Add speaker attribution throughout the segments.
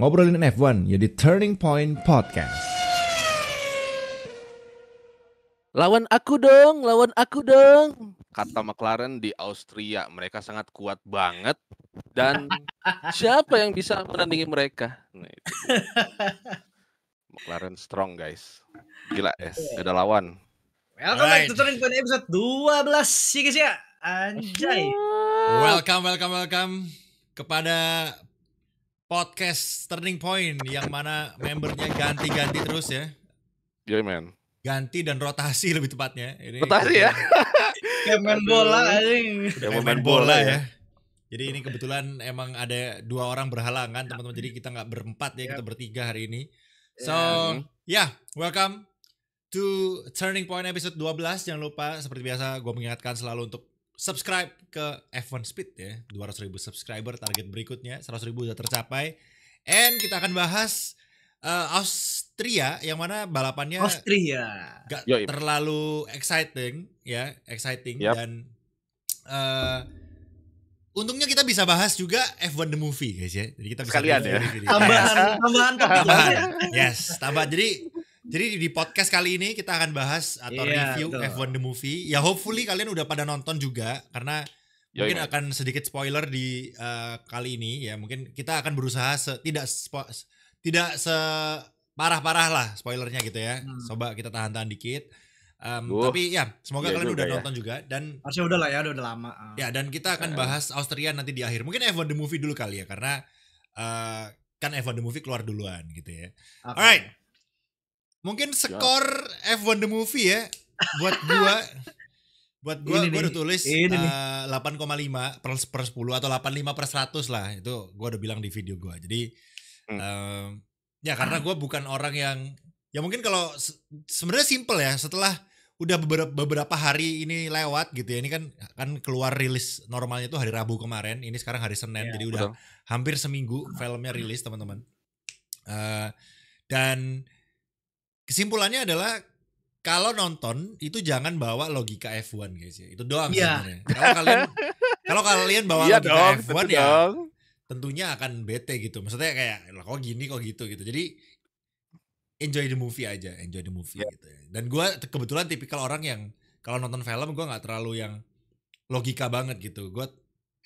Speaker 1: Ngobrolin F1 ya di Turning Point Podcast.
Speaker 2: Lawan aku dong, kata McLaren di Austria. Mereka sangat kuat banget dan siapa yang bisa menandingi mereka? Nah, itu dia. McLaren strong guys, gila ada lawan.
Speaker 3: Welcome back to Turning Point episode 12 sih guys ya. Anjay.
Speaker 4: Welcome kepada podcast Turning Point yang mana membernya ganti-ganti terus ya.
Speaker 2: Yeah man.
Speaker 4: Ganti dan rotasi lebih tepatnya. Ini
Speaker 2: Rotasi ya.
Speaker 3: Kayak main bola anjing.
Speaker 4: Kayak main bola ya. Jadi ini kebetulan emang ada 2 orang berhalangan teman-teman. Jadi kita nggak berempat ya, kita bertiga hari ini. So, welcome to Turning Point episode 12. Jangan lupa seperti biasa gue mengingatkan selalu untuk subscribe ke F1 Speed ya. 200.000 subscriber target berikutnya. 100.000 sudah tercapai. And kita akan bahas Austria yang mana balapannya gak terlalu exciting dan untungnya kita bisa bahas juga F1 The Movie guys ya. Jadi kita bisa
Speaker 2: sekalian ya.
Speaker 3: Tambahan topik.
Speaker 4: Yes, tambah. Jadi di podcast kali ini kita akan bahas atau review betul. F1 The Movie. Ya hopefully kalian udah pada nonton juga karena mungkin akan sedikit spoiler di kali ini ya. Mungkin kita akan berusaha tidak separah-parah lah spoilernya gitu ya. Coba kita tahan-tahan dikit. Tapi ya semoga kalian udah nonton juga dan
Speaker 3: harusnya udah lah ya, udah lama.
Speaker 4: Ya dan kita akan bahas Austria nanti di akhir. Mungkin F1 The Movie dulu kali ya karena kan F1 The Movie keluar duluan gitu ya. Okay. Alright. Mungkin skor F1 The Movie ya buat gua udah tulis 8,5 per 10 atau 85 per 100 lah. Itu gua udah bilang di video gua. Jadi ya karena gue bukan orang yang ya mungkin kalau sebenarnya simple ya setelah udah beberapa hari ini lewat gitu ya, ini kan keluar rilis normalnya itu hari Rabu kemarin, ini sekarang hari Senin jadi udah hampir seminggu filmnya rilis teman-teman. Dan kesimpulannya adalah kalau nonton itu jangan bawa logika F1 guys ya, itu doang sebenarnya. Kalau kalian bawa logika F1 ya tentunya akan bete gitu. Maksudnya kayak kok gini kok gitu. Jadi enjoy the movie gitu. Dan gue kebetulan tipikal orang yang kalau nonton film gue nggak terlalu yang logika banget gitu. Gue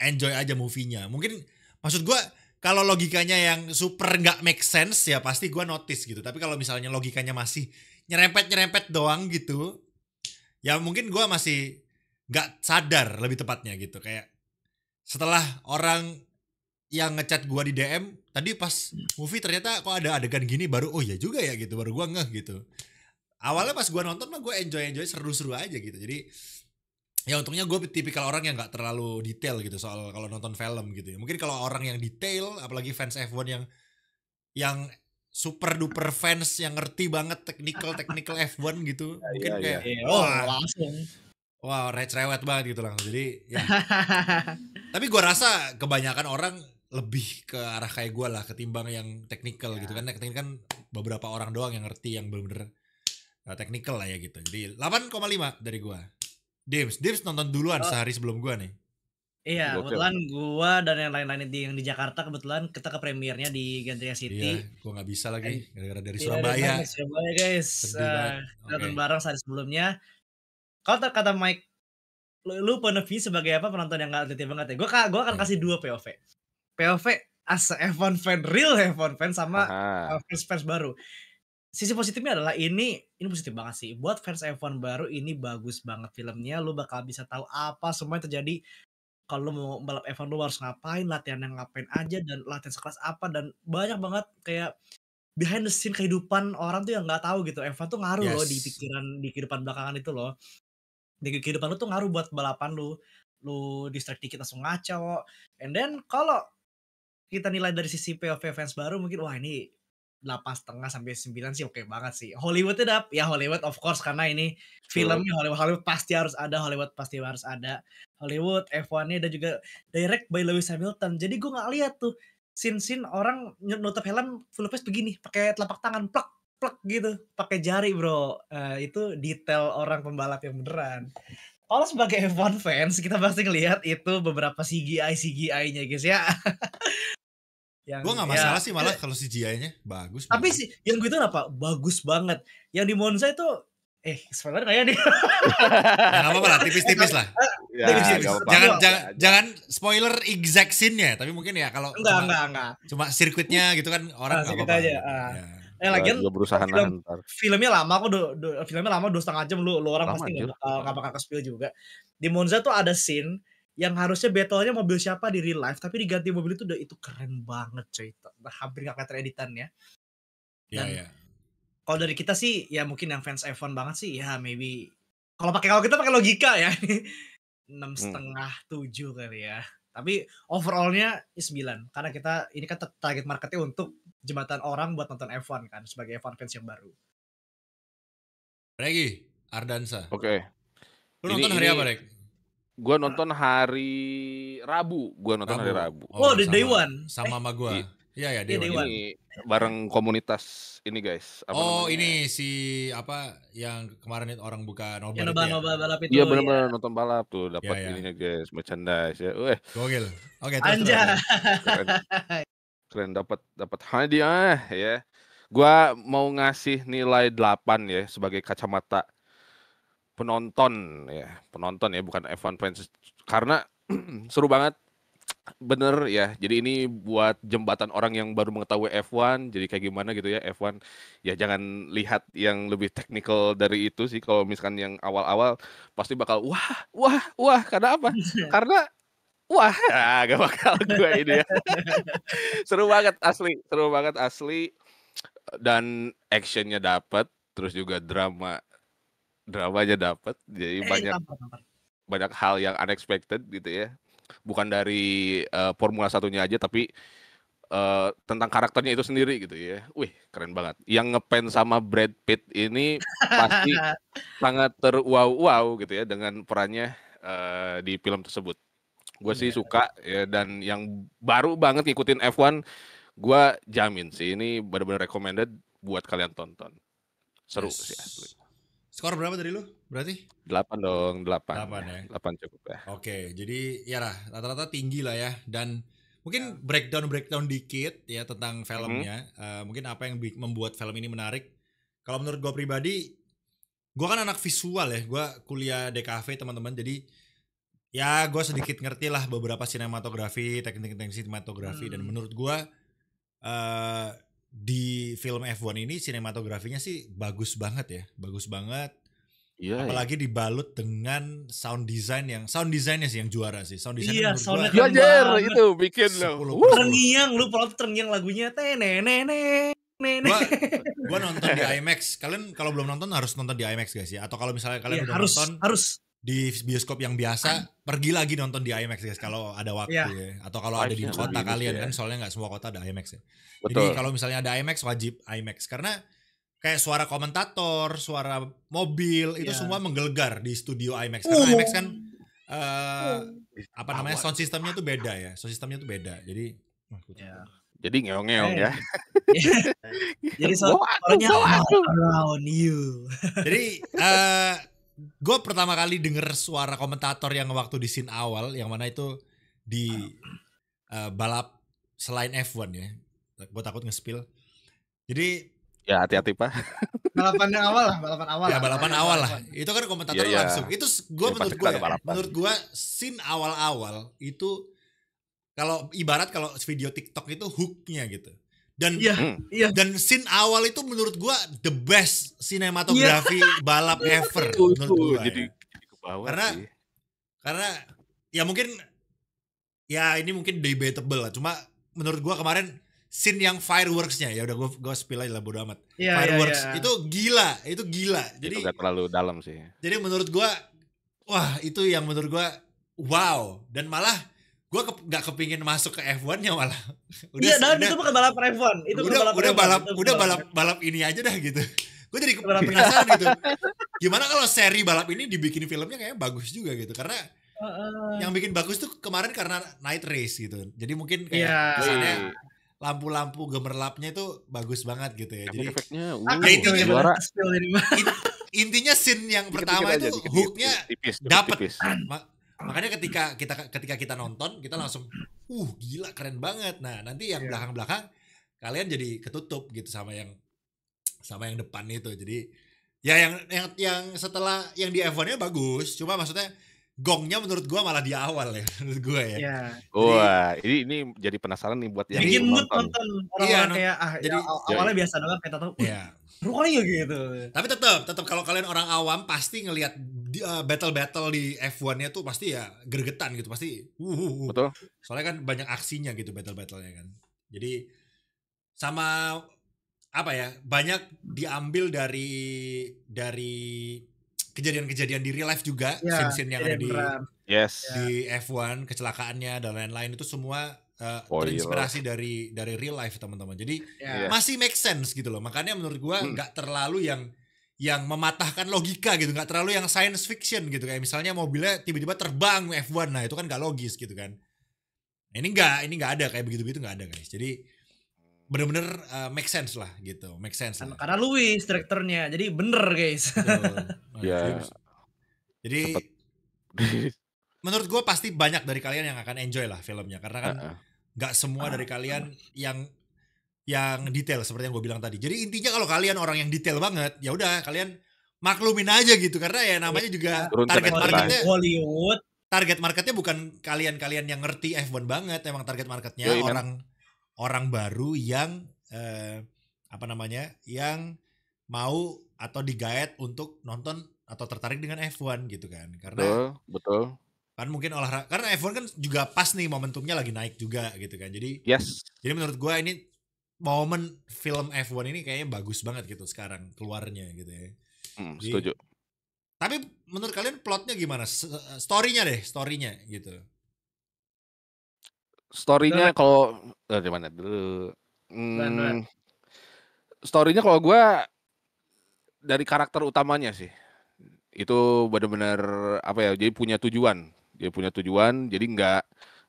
Speaker 4: enjoy aja movie-nya. Mungkin maksud gue kalau logikanya yang super nggak make sense ya pasti gue notice gitu. Tapi kalau misalnya logikanya masih nyerempet doang gitu, ya mungkin gue masih nggak sadar lebih tepatnya gitu. Kayak setelah orang yang ngechat gua di DM tadi pas movie ternyata kok ada adegan gini baru oh ya juga ya gitu, baru gua ngeh gitu. Awalnya pas gua nonton mah gua enjoy seru-seru aja gitu. Jadi ya untungnya gua tipikal orang yang nggak terlalu detail gitu soal kalau nonton film gitu ya. Mungkin kalau orang yang detail apalagi fans F1 yang super duper fans yang ngerti banget technical F1 gitu mungkin kayak
Speaker 3: langsung
Speaker 4: wow cerewet banget gitu langsung. Jadi ya tapi gue rasa kebanyakan orang lebih ke arah kayak gue lah ketimbang yang technical gitu kan. Teknik kan beberapa orang doang yang ngerti yang bener-bener technical lah ya gitu. Jadi 8,5 dari gue. Dims nonton duluan sehari sebelum gue nih.
Speaker 3: Iya, kebetulan gue dan yang lain-lain yang di Jakarta kebetulan kita ke premiernya di Gantia City.
Speaker 4: Iya, gue gak bisa lagi gara-gara dari Surabaya.
Speaker 3: Surabaya guys. Nonton bareng sehari sebelumnya. Kalau kata Mike, lu POV sebagai apa penonton yang gak detil banget ya? Gue akan kasih 2 POV. POV as F1 fan, real F1 fan sama fans baru. Sisi positifnya adalah ini positif banget sih. Buat fans F1 baru ini bagus banget filmnya. Lu bakal bisa tahu apa semua yang terjadi. Kalau lu mau balap F1 lu harus ngapain, latihan yang ngapain aja dan latihan sekelas apa dan banyak banget kayak behind the scene kehidupan orang tuh yang nggak tahu gitu. F1 tuh ngaruh loh di pikiran di kehidupan belakangan itu loh. Di kehidupan lu tuh ngaruh buat balapan lu distract dikit langsung ngaco. And then kalau kita nilai dari sisi POV fans baru mungkin wah ini 8,5 sampai 9 sih oke banget sih. Hollywood Hollywood of course karena ini filmnya Hollywood pasti harus ada, Hollywood F1-nya dan juga direct by Lewis Hamilton. Jadi gue nggak lihat tuh scene orang nutup helm full face begini pakai telapak tangan plak gitu pakai jari bro. Itu detail orang pembalap yang beneran. Kalau sebagai F1 fans kita pasti ngelihat itu beberapa CGI-nya guys ya.
Speaker 4: Gue gak masalah sih malah kalau CGI-nya bagus.
Speaker 3: Tapi sih yang gue itu apa? Bagus banget. Yang di Monza itu spoiler nggak ya nih?
Speaker 4: Ya nggak apa-apa lah, tipis-tipis lah. Jangan spoiler exact scene-nya, tapi mungkin ya kalau
Speaker 3: enggak.
Speaker 4: Cuma sirkuitnya gitu kan orang nggak apa-apa.
Speaker 3: Aja.
Speaker 2: Lagian berusaha nahan.
Speaker 3: Filmnya lama kok, filmnya lama 2,5 jam, lu orang lama, pasti nggak bakal ke-spill juga. Di Monza tuh ada scene yang harusnya battle-nya mobil siapa di real life, tapi diganti mobil itu keren banget coy. Hampir nggak kelihatan editannya.
Speaker 4: Iya.
Speaker 3: Kalau dari kita sih ya mungkin yang fans F1 banget sih ya maybe kalau kita pakai logika ya 6,5 7 kali ya. Tapi overallnya 9 karena kita ini kan target marketnya untuk jembatan orang buat nonton F1 kan sebagai F1 fans yang baru.
Speaker 4: Regi Ardansa.
Speaker 2: Oke.
Speaker 4: Lu nonton hari apa, Reg?
Speaker 2: Gua nonton hari Rabu. Hari Rabu.
Speaker 3: Oh, the day one.
Speaker 4: Sama gua. Iya, day one.
Speaker 2: Ini bareng komunitas ini guys.
Speaker 4: Ini si apa yang kemarin orang buka nobar
Speaker 3: balap itu.
Speaker 2: Iya benar-benar nonton balap tuh dapat ininya guys, merchandise ya.
Speaker 4: Gokil. Oke,
Speaker 3: Anjay.
Speaker 2: Keren dapat hadiah ya. Gua mau ngasih nilai 8 ya sebagai kacamata penonton ya, bukan F1 fans karena seru banget. Bener ya, jadi ini buat jembatan orang yang baru mengetahui F1, jadi kayak gimana gitu ya F1. Ya jangan lihat yang lebih teknikal dari itu sih, kalau misalkan yang awal-awal pasti bakal wah, karena apa? Karena gak bakal gue ini ya. Seru banget asli, dan actionnya dapat, terus juga dramanya dapat, jadi banyak hal yang unexpected gitu ya. Bukan dari Formula 1-nya aja, tapi tentang karakternya itu sendiri gitu ya. Keren banget. Yang ngepen sama Brad Pitt ini pasti sangat wow gitu ya dengan perannya di film tersebut. Gue sih suka ya, dan yang baru banget ngikutin F1, gue jamin sih ini benar-benar recommended buat kalian tonton. Seru sih asli.
Speaker 4: Skor berapa dari lu berarti?
Speaker 2: 8 dong, 8
Speaker 4: ya?
Speaker 2: 8 cukup ya.
Speaker 4: Oke, jadi ya lah rata-rata tinggi lah ya. Dan mungkin breakdown dikit ya tentang filmnya. Mungkin apa yang membuat film ini menarik. Kalau menurut gue pribadi, gue kan anak visual ya. Gue kuliah DKV teman-teman. Jadi ya gue sedikit ngerti lah beberapa sinematografi, teknik-teknik sinematografi. Dan menurut gue di film F1 ini sinematografinya sih bagus banget ya. Bagus banget. Iya, apalagi dibalut dengan sound design-nya sih yang juara sih. Sound design menurut
Speaker 2: gua itu bikin lo.
Speaker 3: Terngiang lagunya
Speaker 4: Gua nonton di IMAX. Kalian kalau belum nonton harus nonton di IMAX guys ya. Atau kalau misalnya kalian udah nonton di bioskop yang biasa, pergi lagi nonton di IMAX guys kalau ada waktu ya. Atau kalau ada di kota kalian kan, soalnya nggak semua kota ada IMAX ya. Betul. Jadi kalau misalnya ada IMAX wajib IMAX karena kayak suara komentator, suara mobil itu semua menggelegar di studio IMAX. Karena IMAX kan sound systemnya tuh beda ya. Sound systemnya tuh beda.
Speaker 2: Jadi ngeong-ngeong ya.
Speaker 3: Jadi suaranya around you.
Speaker 4: Jadi gue pertama kali denger suara komentator yang waktu di scene awal, yang mana itu di balap selain F1 ya. Gue takut nge-spill. Jadi
Speaker 2: ya hati-hati Pak.
Speaker 3: Balapan awal lah.
Speaker 4: Itu kan komentator langsung. Itu gue menurut gue scene awal-awal itu kalau ibarat kalau video TikTok itu hooknya gitu. Dan dan scene awal itu menurut gue the best sinematografi balap ever menurut gue. Jadi karena ya mungkin ya ini mungkin debatable lah. Cuma menurut gue kemarin scene yang fireworks-nya ya udah gue spill aja lah bodo amat. Fireworks itu gila. Jadi
Speaker 2: itu gak terlalu dalam sih.
Speaker 4: Jadi menurut gue itu yang menurut gue wow, dan malah gue gak kepingin masuk ke F1-nya malah.
Speaker 3: Itu bukan balap F1, itu
Speaker 4: balap ini aja dah gitu. Gue jadi penasaran gitu. Gimana kalau seri balap ini dibikin filmnya kayaknya bagus juga gitu. Karena yang bikin bagus tuh kemarin karena night race gitu. Jadi mungkin kayak kesannya lampu-lampu gemerlapnya itu bagus banget gitu ya. Jadi intinya scene yang pertama itu hooknya dapat. Makanya ketika kita nonton kita langsung gila keren banget. Nah nanti yang belakang-belakang kalian jadi ketutup gitu sama yang depan itu. Jadi ya yang setelah yang di F1-nya bagus, cuma maksudnya gongnya menurut gua malah di awal ya, menurut gua ya.
Speaker 3: Iya.
Speaker 2: Wah, ini jadi penasaran nih buat yang
Speaker 3: Bikin mood
Speaker 2: nonton.
Speaker 3: nonton orang-orang kayak
Speaker 4: jadi
Speaker 3: awalnya biasa doang kita tahu. Seru kali ya gitu.
Speaker 4: Tapi tetap kalau kalian orang awam pasti ngelihat battle di F1-nya tuh pasti ya gregetan gitu, pasti.
Speaker 2: Betul.
Speaker 4: Soalnya kan banyak aksinya gitu battle-battlenya kan. Jadi sama apa ya, banyak diambil dari kejadian-kejadian di real life juga, scene-scene yang ada di F1, kecelakaannya dan lain-lain itu semua terinspirasi dari real life teman-teman. Jadi masih make sense gitu loh. Makanya menurut gua nggak terlalu yang mematahkan logika gitu, nggak terlalu yang science fiction gitu, kayak misalnya mobilnya tiba-tiba terbang F1, nah itu kan nggak logis gitu kan. Ini nggak ada kayak begitu-begitu, nggak ada guys. Jadi bener-bener make sense lah gitu, make sense lah.
Speaker 3: Karena Lewis direkturnya, jadi bener guys.
Speaker 4: Jadi menurut gue pasti banyak dari kalian yang akan enjoy lah filmnya, karena kan nggak semua dari kalian yang detail seperti yang gue bilang tadi. Jadi intinya kalau kalian orang yang detail banget, ya udah kalian maklumin aja gitu, karena ya namanya juga target marketnya
Speaker 3: Hollywood.
Speaker 4: Target marketnya bukan kalian yang ngerti F1 banget, emang target marketnya orang baru yang yang mau atau digait untuk nonton atau tertarik dengan F1 gitu kan. Karena
Speaker 2: betul.
Speaker 4: Kan mungkin olahraga, karena F1 kan juga pas nih momentumnya lagi naik juga gitu kan. Jadi jadi menurut gue ini momen film F1 ini kayaknya bagus banget gitu sekarang keluarnya gitu ya. Jadi,
Speaker 2: setuju.
Speaker 4: Tapi menurut kalian plotnya gimana? Story-nya gitu.
Speaker 2: Story-nya kalau dari mana dulu? Story-nya kalau gue dari karakter utamanya sih. Itu benar-benar jadi punya tujuan. Dia punya tujuan, jadi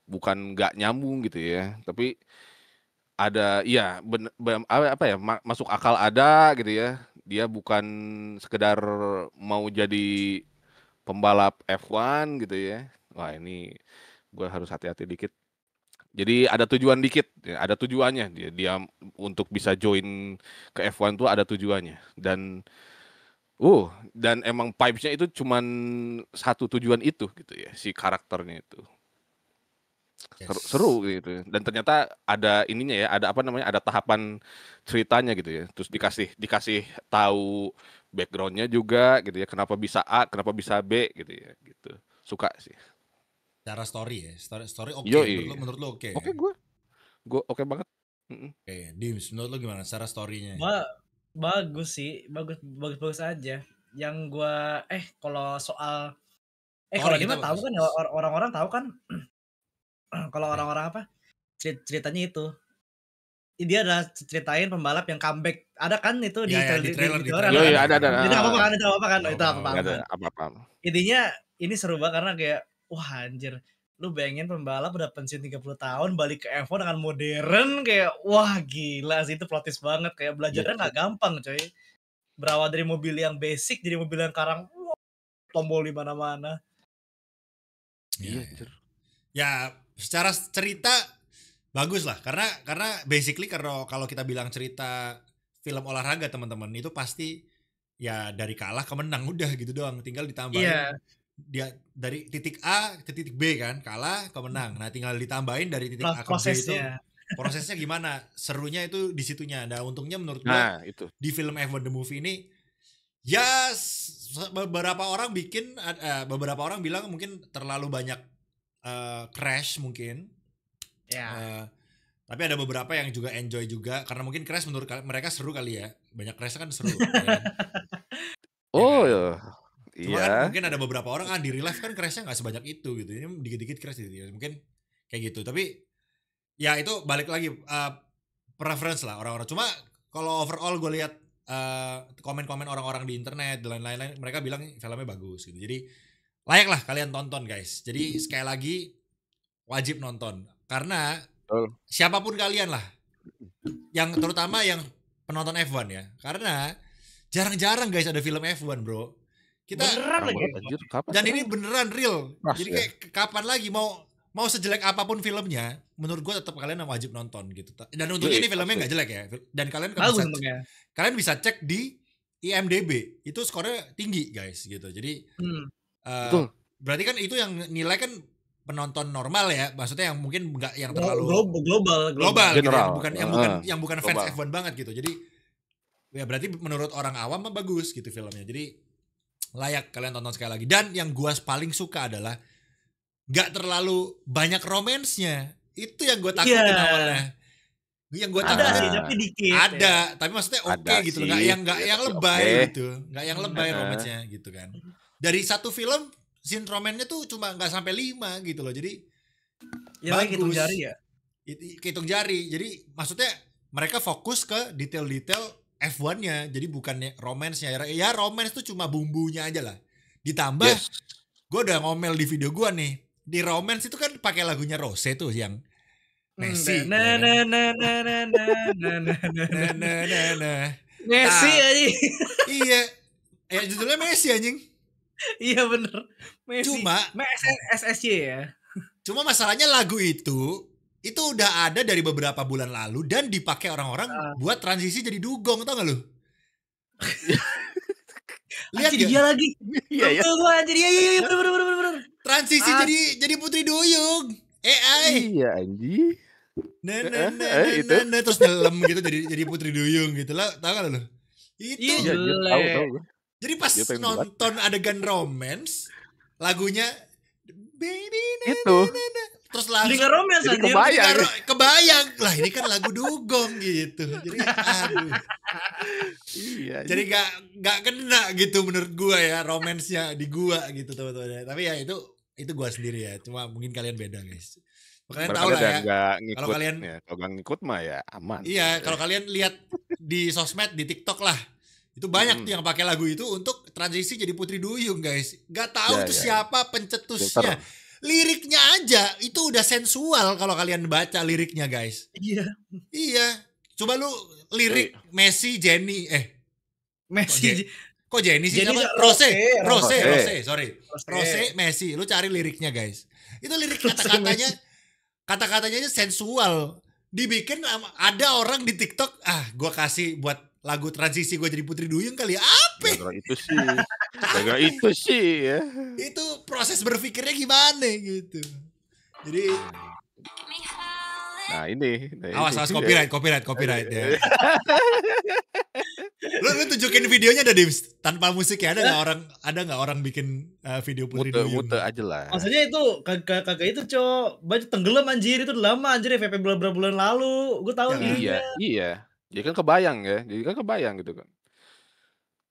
Speaker 2: bukan nggak nyambung gitu ya. Tapi ada masuk akal ada gitu ya. Dia bukan sekedar mau jadi pembalap F1 gitu ya. Wah, ini gue harus hati-hati dikit. Jadi ada tujuan dikit, ada tujuannya dia untuk bisa join ke F1 tuh ada tujuannya, dan emang vibes-nya itu cuman satu tujuan itu gitu ya, si karakternya itu. Seru gitu, dan ternyata ada ininya ya, ada tahapan ceritanya gitu ya, terus dikasih tahu background-nya juga gitu ya, kenapa bisa A, kenapa bisa B gitu ya, gitu. Suka sih.
Speaker 4: Cara story ya, story oke. Menurut lo oke?
Speaker 2: Oke, gue oke banget.
Speaker 4: Oke, Dims, menurut lo gimana cara story-nya?
Speaker 3: Bagus sih, bagus aja. Yang gue kalau soal kalau dia mah tahu kan, orang-orang tahu kan. Kalau orang-orang ceritanya itu, dia ada ceritain pembalap yang comeback, ada kan itu di trailer.
Speaker 2: Ada.
Speaker 3: Itu apa kan? Itu
Speaker 2: apa?
Speaker 3: Intinya ini seru banget karena kayak wah anjir, lu bayangin pembalap udah pensiun 30 tahun balik ke F1 dengan modern, kayak wah gila sih, itu plot twist banget, kayak belajarnya nggak gampang coy. Berawal dari mobil yang basic jadi mobil yang sekarang tombol di mana-mana.
Speaker 4: Ya secara cerita bagus lah, karena basically kalau kita bilang cerita film olahraga teman-teman, itu pasti ya dari kalah ke menang udah gitu doang, tinggal ditambahin dia dari titik A ke titik B kan, kalah ke menang. Nah tinggal ditambahin dari titik A ke B itu prosesnya gimana, serunya itu di situnya. Nah untungnya menurut gua di film F1 The Movie ini ya beberapa orang bilang mungkin terlalu banyak crash mungkin. Tapi ada beberapa yang juga enjoy juga, karena mungkin crash menurut mereka seru kali ya. Banyak crash kan seru. Kan? Cuma kan mungkin ada beberapa orang di real life kan crashnya nggak sebanyak itu gitu. Ini dikit-dikit crash gitu ya. Mungkin kayak gitu. Tapi ya itu balik lagi preference lah orang-orang. Cuma kalau overall gue lihat komen-komen orang-orang di internet dan lain-lain, mereka bilang filmnya bagus gitu. Jadi layak lah kalian tonton guys. Jadi sekali lagi wajib nonton, karena siapapun kalian lah, yang terutama yang penonton F1 ya, karena jarang-jarang guys ada film F1 bro. Kita
Speaker 3: beneran lagi.
Speaker 4: Dan ini beneran real. Jadi kayak kapan lagi mau mau sejelek apapun filmnya, menurut gue tetap kalian wajib nonton gitu. Dan untungnya ini filmnya nggak jelek ya. Dan kalian bisa cek di IMDb, itu skornya tinggi guys gitu. Jadi berarti kan itu yang nilai kan penonton normal ya, maksudnya yang mungkin nggak yang terlalu global gitu, yang bukan fans F1 banget gitu. Jadi ya berarti menurut orang awam mah bagus gitu filmnya. Jadi layak kalian tonton sekali lagi. Dan yang gua paling suka adalah nggak terlalu banyak romansnya. Itu yang gue takutin awalnya. Yang gue takutin
Speaker 3: ada sih, tapi dikit.
Speaker 4: Ada, tapi maksudnya oke gitu loh. Nggak yang lebay gitu, nggak yang lebay romansnya gitu kan. Dari satu film scene romansnya tuh cuma nggak sampai 5 gitu loh. Jadi bagus.
Speaker 3: Hitung jari ya.
Speaker 4: Hitung jari. Jadi maksudnya mereka fokus ke detail-detail F1-nya. Jadi bukannya romansnya. Ya romans tuh cuma bumbunya aja lah. Ditambah gue udah ngomel di video gue nih. Di romance itu kan pakai lagunya Rose tuh yang Messi.
Speaker 3: Messi aja.
Speaker 4: Iya. Judulnya Messi anjing.
Speaker 3: Iya bener. Messi.
Speaker 4: Cuma
Speaker 3: SSC ya.
Speaker 4: Cuma masalahnya lagu itu udah ada dari beberapa bulan lalu dan dipakai orang-orang buat transisi jadi dugong, tau gak lu?
Speaker 3: Lihat dia lagi.
Speaker 2: Iya.
Speaker 3: Iya bener.
Speaker 4: Transisi jadi Putri Duyung. AI.
Speaker 2: Iya anjing.
Speaker 4: Nah, terus nyelam gitu jadi Putri Duyung gitu lah, tau gak lu? Itu.
Speaker 2: Iya, tahu.
Speaker 4: Jadi pas nonton adegan romance, lagunya Baby
Speaker 2: itu.
Speaker 4: Terus langsung
Speaker 3: jadi
Speaker 4: kebayang. Lah ini kan lagu dugong gitu. Jadi aduh.
Speaker 2: Iya.
Speaker 4: Jadi gak kena gitu menurut gua ya romansnya di gua gitu teman-teman. Tapi ya itu gua sendiri ya. Cuma mungkin kalian beda guys. Kalian tahu lah ya. Kalau kalian
Speaker 2: kalau nggak ngikut mah ya aman.
Speaker 4: Iya, kalau kalian lihat di sosmed, di TikTok lah. Itu banyak tuh yang pakai lagu itu untuk transisi jadi Putri Duyung guys. Gak tahu itu siapa pencetusnya. Liriknya aja itu udah sensual kalau kalian baca liriknya guys. Iya. Coba lu lirik Messi, Jenny.
Speaker 3: Messi.
Speaker 4: Kok Jenny sih? Rose, sorry. Rose, Messi. Lu cari liriknya guys. Itu lirik kata-katanya aja sensual. Dibikin ada orang di TikTok, gue kasih buat lagu transisi gue jadi Putri Duyung kali ya. Apa?
Speaker 2: Gara-gara itu sih ya.
Speaker 4: Itu proses berpikirnya gimana gitu. Jadi
Speaker 2: nah ini.
Speaker 4: Awas copyright ya. Lu tunjukin videonya ada Dims tanpa musik ya, ada nggak orang bikin video Putri Duyung?
Speaker 2: Mute aja lah.
Speaker 3: Maksudnya itu kagak itu baju tenggelam anjir, itu udah lama anjir, FVP beberapa bulan lalu. Gue tahu
Speaker 2: Iya. Jadi kan kebayang gitu kan.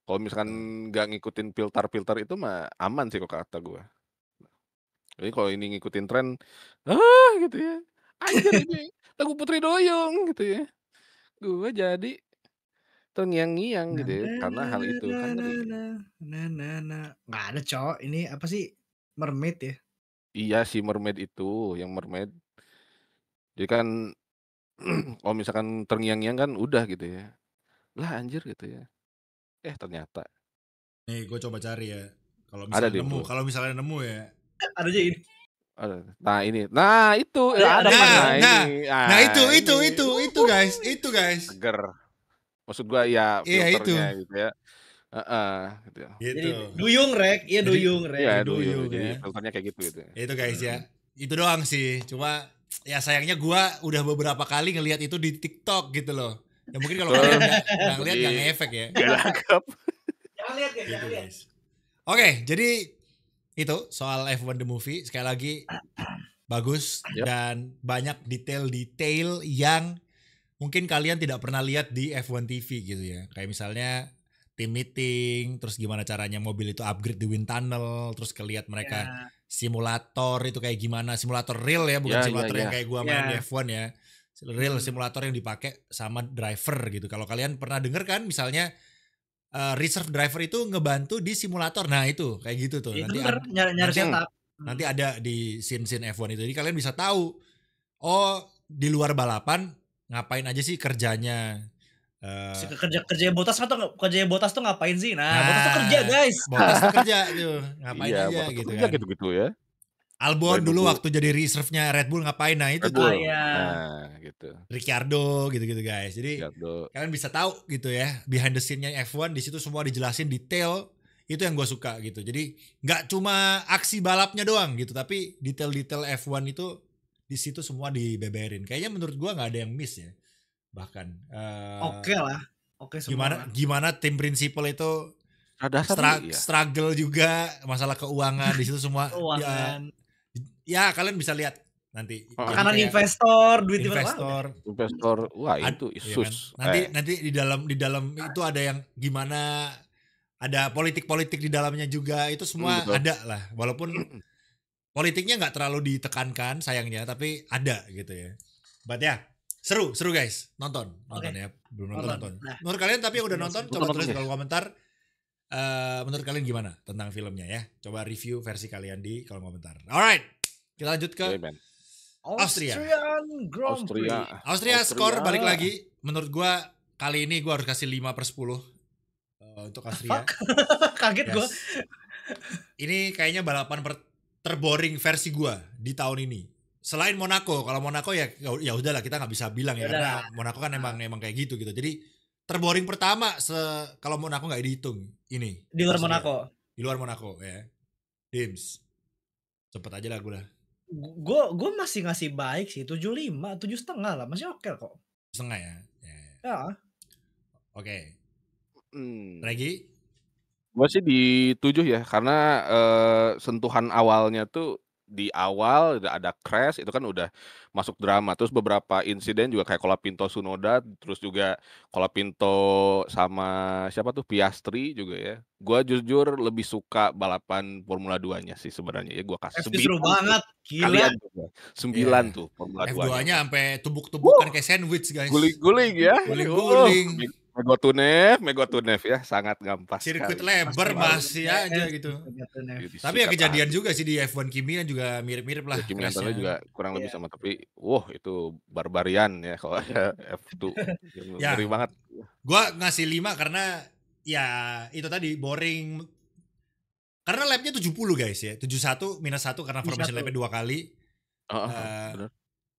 Speaker 2: Kalau misalkan nggak ngikutin filter itu mah aman sih kok kata gue. Jadi kalau ini ngikutin tren, gitu ya. Anjir ini lagu Putri Duyung gitu ya. Gue jadi terngiang-ngiang gitu ya karena hal itu kan.
Speaker 3: Nggak ada cowok, ini apa sih, mermaid ya?
Speaker 2: Iya si mermaid itu, yang mermaid. Jadi kan kalau misalkan terngiang-ngiang kan udah gitu ya. Lah anjir gitu ya. Ternyata.
Speaker 4: Nih gue coba cari ya. Kalau misalnya nemu ya.
Speaker 3: Ada aja ini.
Speaker 2: Nah ini. Nah itu ada
Speaker 4: itu guys.
Speaker 2: Seger. Maksud gua ya filternya gitu ya. Gitu ya.
Speaker 3: Jadi Duyung rek. Iya Duyung rek.
Speaker 2: Iya Duyung. Jadi filternya kayak gitu.
Speaker 4: Itu guys ya. Itu doang sih. Cuma ya sayangnya gua udah beberapa kali ngelihat itu di TikTok gitu loh. Ya mungkin kalau kalian nggak ngeliat nggak ngefek ya.
Speaker 2: Gak lengkap.
Speaker 3: Jangan lihat ya.
Speaker 4: Oke, jadi itu soal F1 The Movie. Sekali lagi bagus dan banyak detail-detail yang mungkin kalian tidak pernah lihat di F1 TV gitu ya. Kayak misalnya team meeting, terus gimana caranya mobil itu upgrade di wind tunnel, terus kelihat mereka simulator itu kayak gimana, simulator real ya, bukan simulator yang kayak gua main di F1 ya. Real simulator yang dipakai sama driver gitu. Kalau kalian pernah denger kan misalnya reserve driver itu ngebantu di simulator. Nah itu kayak gitu tuh.
Speaker 3: Itu nyari setup.
Speaker 4: Nanti ada di scene-scene F1 itu. Jadi kalian bisa tahu di luar balapan ngapain aja sih kerjanya.
Speaker 3: Kerja Bottas tuh ngapain sih? Nah Bottas tuh kerja guys.
Speaker 4: Bottas tuh kerja tuh. Ngapain aja gitu kan.
Speaker 2: Gitu ya.
Speaker 4: Albon dulu waktu jadi reserve-nya Red Bull ngapain, nah itu tuh.
Speaker 2: Nah, gitu.
Speaker 4: Ricciardo gitu-gitu guys. Jadi kalian bisa tahu gitu ya behind the scene-nya F1 di situ semua dijelasin detail. Itu yang gue suka gitu. Jadi nggak cuma aksi balapnya doang gitu, tapi detail-detail F1 itu di situ semua dibeberin. Kayaknya menurut gue nggak ada yang miss ya. Bahkan
Speaker 3: Oke lah. Oke semua.
Speaker 4: Gimana tim prinsipal itu struggle juga masalah keuangan di situ semua. Ya kalian bisa lihat nanti.
Speaker 3: Tekanan investor, duit
Speaker 2: investor. Wah itu isus.
Speaker 4: Kan? Nanti di dalam itu ada yang gimana, ada politik di dalamnya juga, itu semua ada lah. Walaupun politiknya nggak terlalu ditekankan sayangnya, tapi ada gitu ya. But ya seru guys, nonton ya. Belum nonton. Menurut kalian tapi udah nonton, coba tulis di kolom komentar. Menurut kalian gimana tentang filmnya ya? Coba review versi kalian di kolom komentar. Alright, kita lanjut ke Austria. Austria skor balik lagi. Menurut gua kali ini gua harus kasih 5/10 untuk Austria.
Speaker 3: Kaget gua.
Speaker 4: Ini kayaknya balapan terboring versi gua di tahun ini. Selain Monaco, kalau Monaco ya udahlah kita nggak bisa bilang ya, karena Monaco kan emang kayak gitu. Jadi terboring pertama kalau Monaco nggak dihitung ini.
Speaker 3: Di luar Monaco.
Speaker 4: Di luar Monaco ya. Dims. Cepet aja lah gue.
Speaker 3: Gue masih ngasih baik sih, 7,5, 7,5 lah, masih oke kok.
Speaker 4: 7,5 ya.
Speaker 3: Ya.
Speaker 4: Oke. Regi?
Speaker 2: Gue sih di 7 ya, karena sentuhan awalnya tuh di awal ada crash itu kan udah masuk drama, terus beberapa insiden juga kayak Colapinto Tsunoda, terus juga Colapinto sama siapa tuh Piastri juga ya. Gua jujur lebih suka balapan Formula 2-nya sih sebenarnya ya, gua kasih 9.
Speaker 3: Seru banget, gila.
Speaker 2: Kalian juga 9 tuh Formula 2-nya.
Speaker 4: F2-nya sampai tumbuk-tumbukan kayak sandwich guys.
Speaker 2: Guling-guling ya.
Speaker 4: Guling-guling.
Speaker 2: Megotunef ya, sangat gampang.
Speaker 4: Sirkuit lebar masih aja gitu. Tapi ya kejadian juga sih di F1 Kimi kan juga mirip-mirip lah.
Speaker 2: Kimi Antonio juga kurang lebih sama, tapi itu barbarian ya kalau ada F2. Ngeri banget.
Speaker 4: Gua ngasih 5 karena ya itu tadi boring. Karena lapnya 70 guys ya. 71 minus 1 karena formation lapnya 2 kali.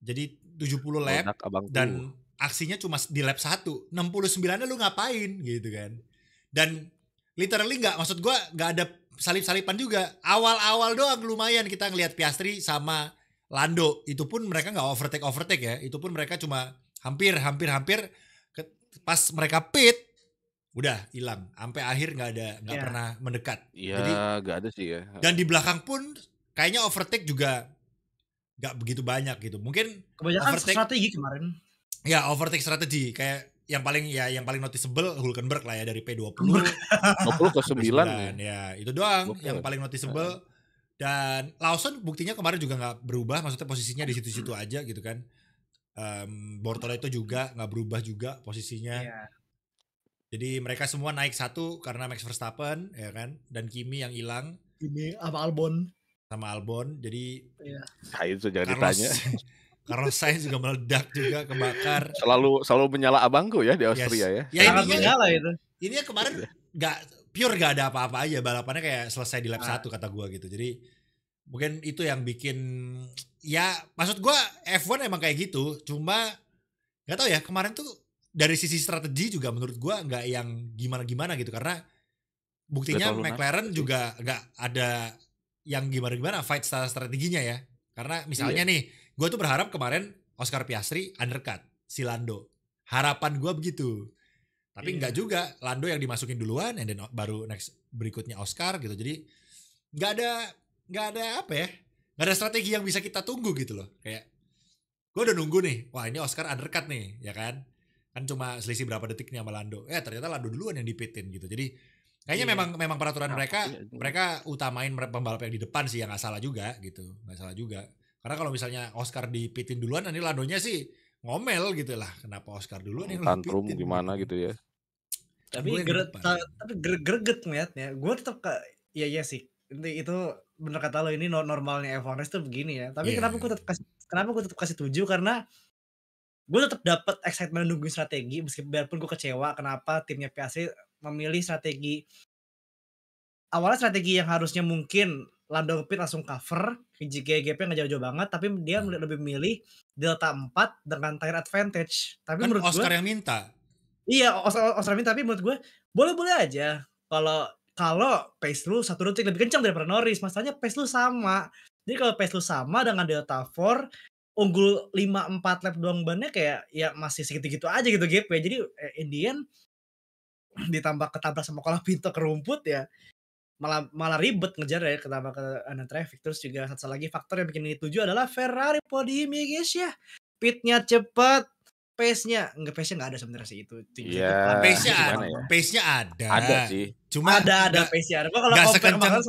Speaker 4: Jadi 70 lap dan aksinya cuma di lap 1, 69-nya lu ngapain gitu kan. Dan literally maksud gue gak ada salip-salipan juga. Awal-awal doang lumayan kita ngelihat Piastri sama Lando. Itu pun mereka gak overtake ya. Itu pun mereka cuma hampir. Pas mereka pit, udah hilang. Sampai akhir gak pernah mendekat.
Speaker 2: Iya gak ada sih ya.
Speaker 4: Dan di belakang pun kayaknya overtake juga gak begitu banyak gitu. Mungkin
Speaker 3: kebanyakan strategi kemarin.
Speaker 4: Ya overtake strategi kayak yang paling noticeable Hülkenberg lah ya dari P20
Speaker 2: 20 ke 9
Speaker 4: ya itu doang yang paling noticeable. Dan Lawson buktinya kemarin juga nggak berubah, maksudnya posisinya di situ-situ aja gitu kan. Bortoleto juga nggak berubah juga posisinya. Jadi mereka semua naik 1 karena Max Verstappen ya kan, dan Kimi yang hilang.
Speaker 3: Kimi sama Albon jadi
Speaker 2: itu jangan ditanya.
Speaker 4: Carlos Sainz juga meledak juga, kebakar.
Speaker 2: Selalu menyala abangku ya di Austria ya.
Speaker 4: Ya menyala itu. Ini kemarin pure gak ada apa-apa aja, balapannya kayak selesai di lap 1 kata gua gitu. Jadi mungkin itu yang bikin ya, maksud gua F1 emang kayak gitu. Cuma gak tahu ya, kemarin tuh dari sisi strategi juga menurut gua gak yang gimana-gimana gitu, karena buktinya McLaren juga gak ada yang gimana-gimana fight strateginya ya. Karena misalnya nih, gue tuh berharap kemarin Oscar Piastri undercut si Lando. Harapan gue begitu. Tapi enggak juga. Lando yang dimasukin duluan, and then baru next berikutnya Oscar gitu. Jadi enggak ada apa ya? Enggak ada strategi yang bisa kita tunggu gitu loh. Kayak gue udah nunggu nih. Wah ini Oscar undercut nih, ya kan? Kan cuma selisih berapa detik nih sama Lando. Ternyata Lando duluan yang dipitin gitu. Jadi kayaknya memang peraturan mereka utamain pembalap yang di depan sih, yang nggak salah juga gitu. Nggak salah juga. Karena kalau misalnya Oscar dipitin duluan, nanti Landonya sih ngomel gitu lah. Kenapa Oscar duluan yang
Speaker 2: tantrum gimana gitu ya.
Speaker 3: Tapi greget ngeliatnya. Gue tetap iya sih. Itu bener kata lo, ini normalnya F1 race tuh begini ya. Tapi kenapa gue tetap kasih 7? Karena gue tetap dapat excitement nungguin strategi, biarpun gue kecewa kenapa timnya PAC memilih strategi. Awalnya strategi yang harusnya mungkin Lando Pit langsung cover, gap-nya nggak jauh-jauh banget, tapi dia lebih milih Delta 4 dengan tire advantage. Tapi
Speaker 4: Kan
Speaker 3: menurut
Speaker 4: Oscar
Speaker 3: gue,
Speaker 4: yang minta.
Speaker 3: iya Oscar minta, tapi menurut gue boleh-boleh aja. Kalau pace lu 1 detik lebih kencang daripada Norris, masalahnya pace lu sama. Jadi kalau pace lu sama dengan Delta 4, unggul 5-4 lap doang bannya kayak ya masih segitu-gitu aja gitu gap-nya. Jadi in the end ditambah ketabrak sama Colapinto ke rumput ya malah ribet ngejar ya ketambah ke traffic. Terus juga satu lagi faktor yang bikin ini 7 adalah Ferrari podium ya guys ya. Pitnya cepet, pace-nya nggak ada sebenarnya sih itu.
Speaker 2: Iya.
Speaker 4: Pace-nya ada.
Speaker 2: Ada sih.
Speaker 4: Cuma
Speaker 3: ada pace-nya. Kalau
Speaker 4: sekencang